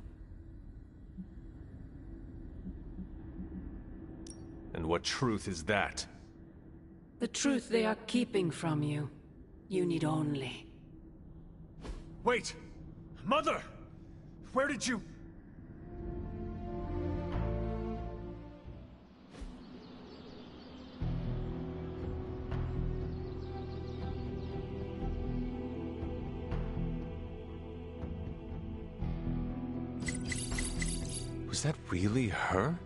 And what truth is that? The truth they are keeping from you. You need only. Wait! Mother! Where did you... Was that really her?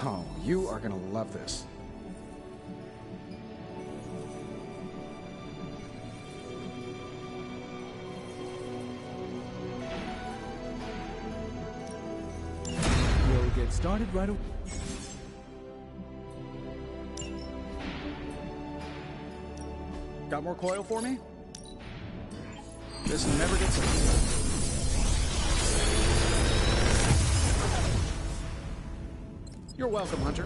Oh, you are gonna love this. We'll get started right away. Got more coil for me? This never gets old. You're welcome, Hunter.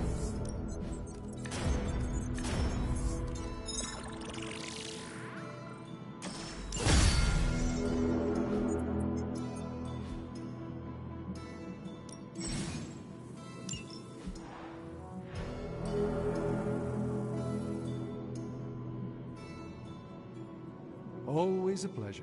Always a pleasure.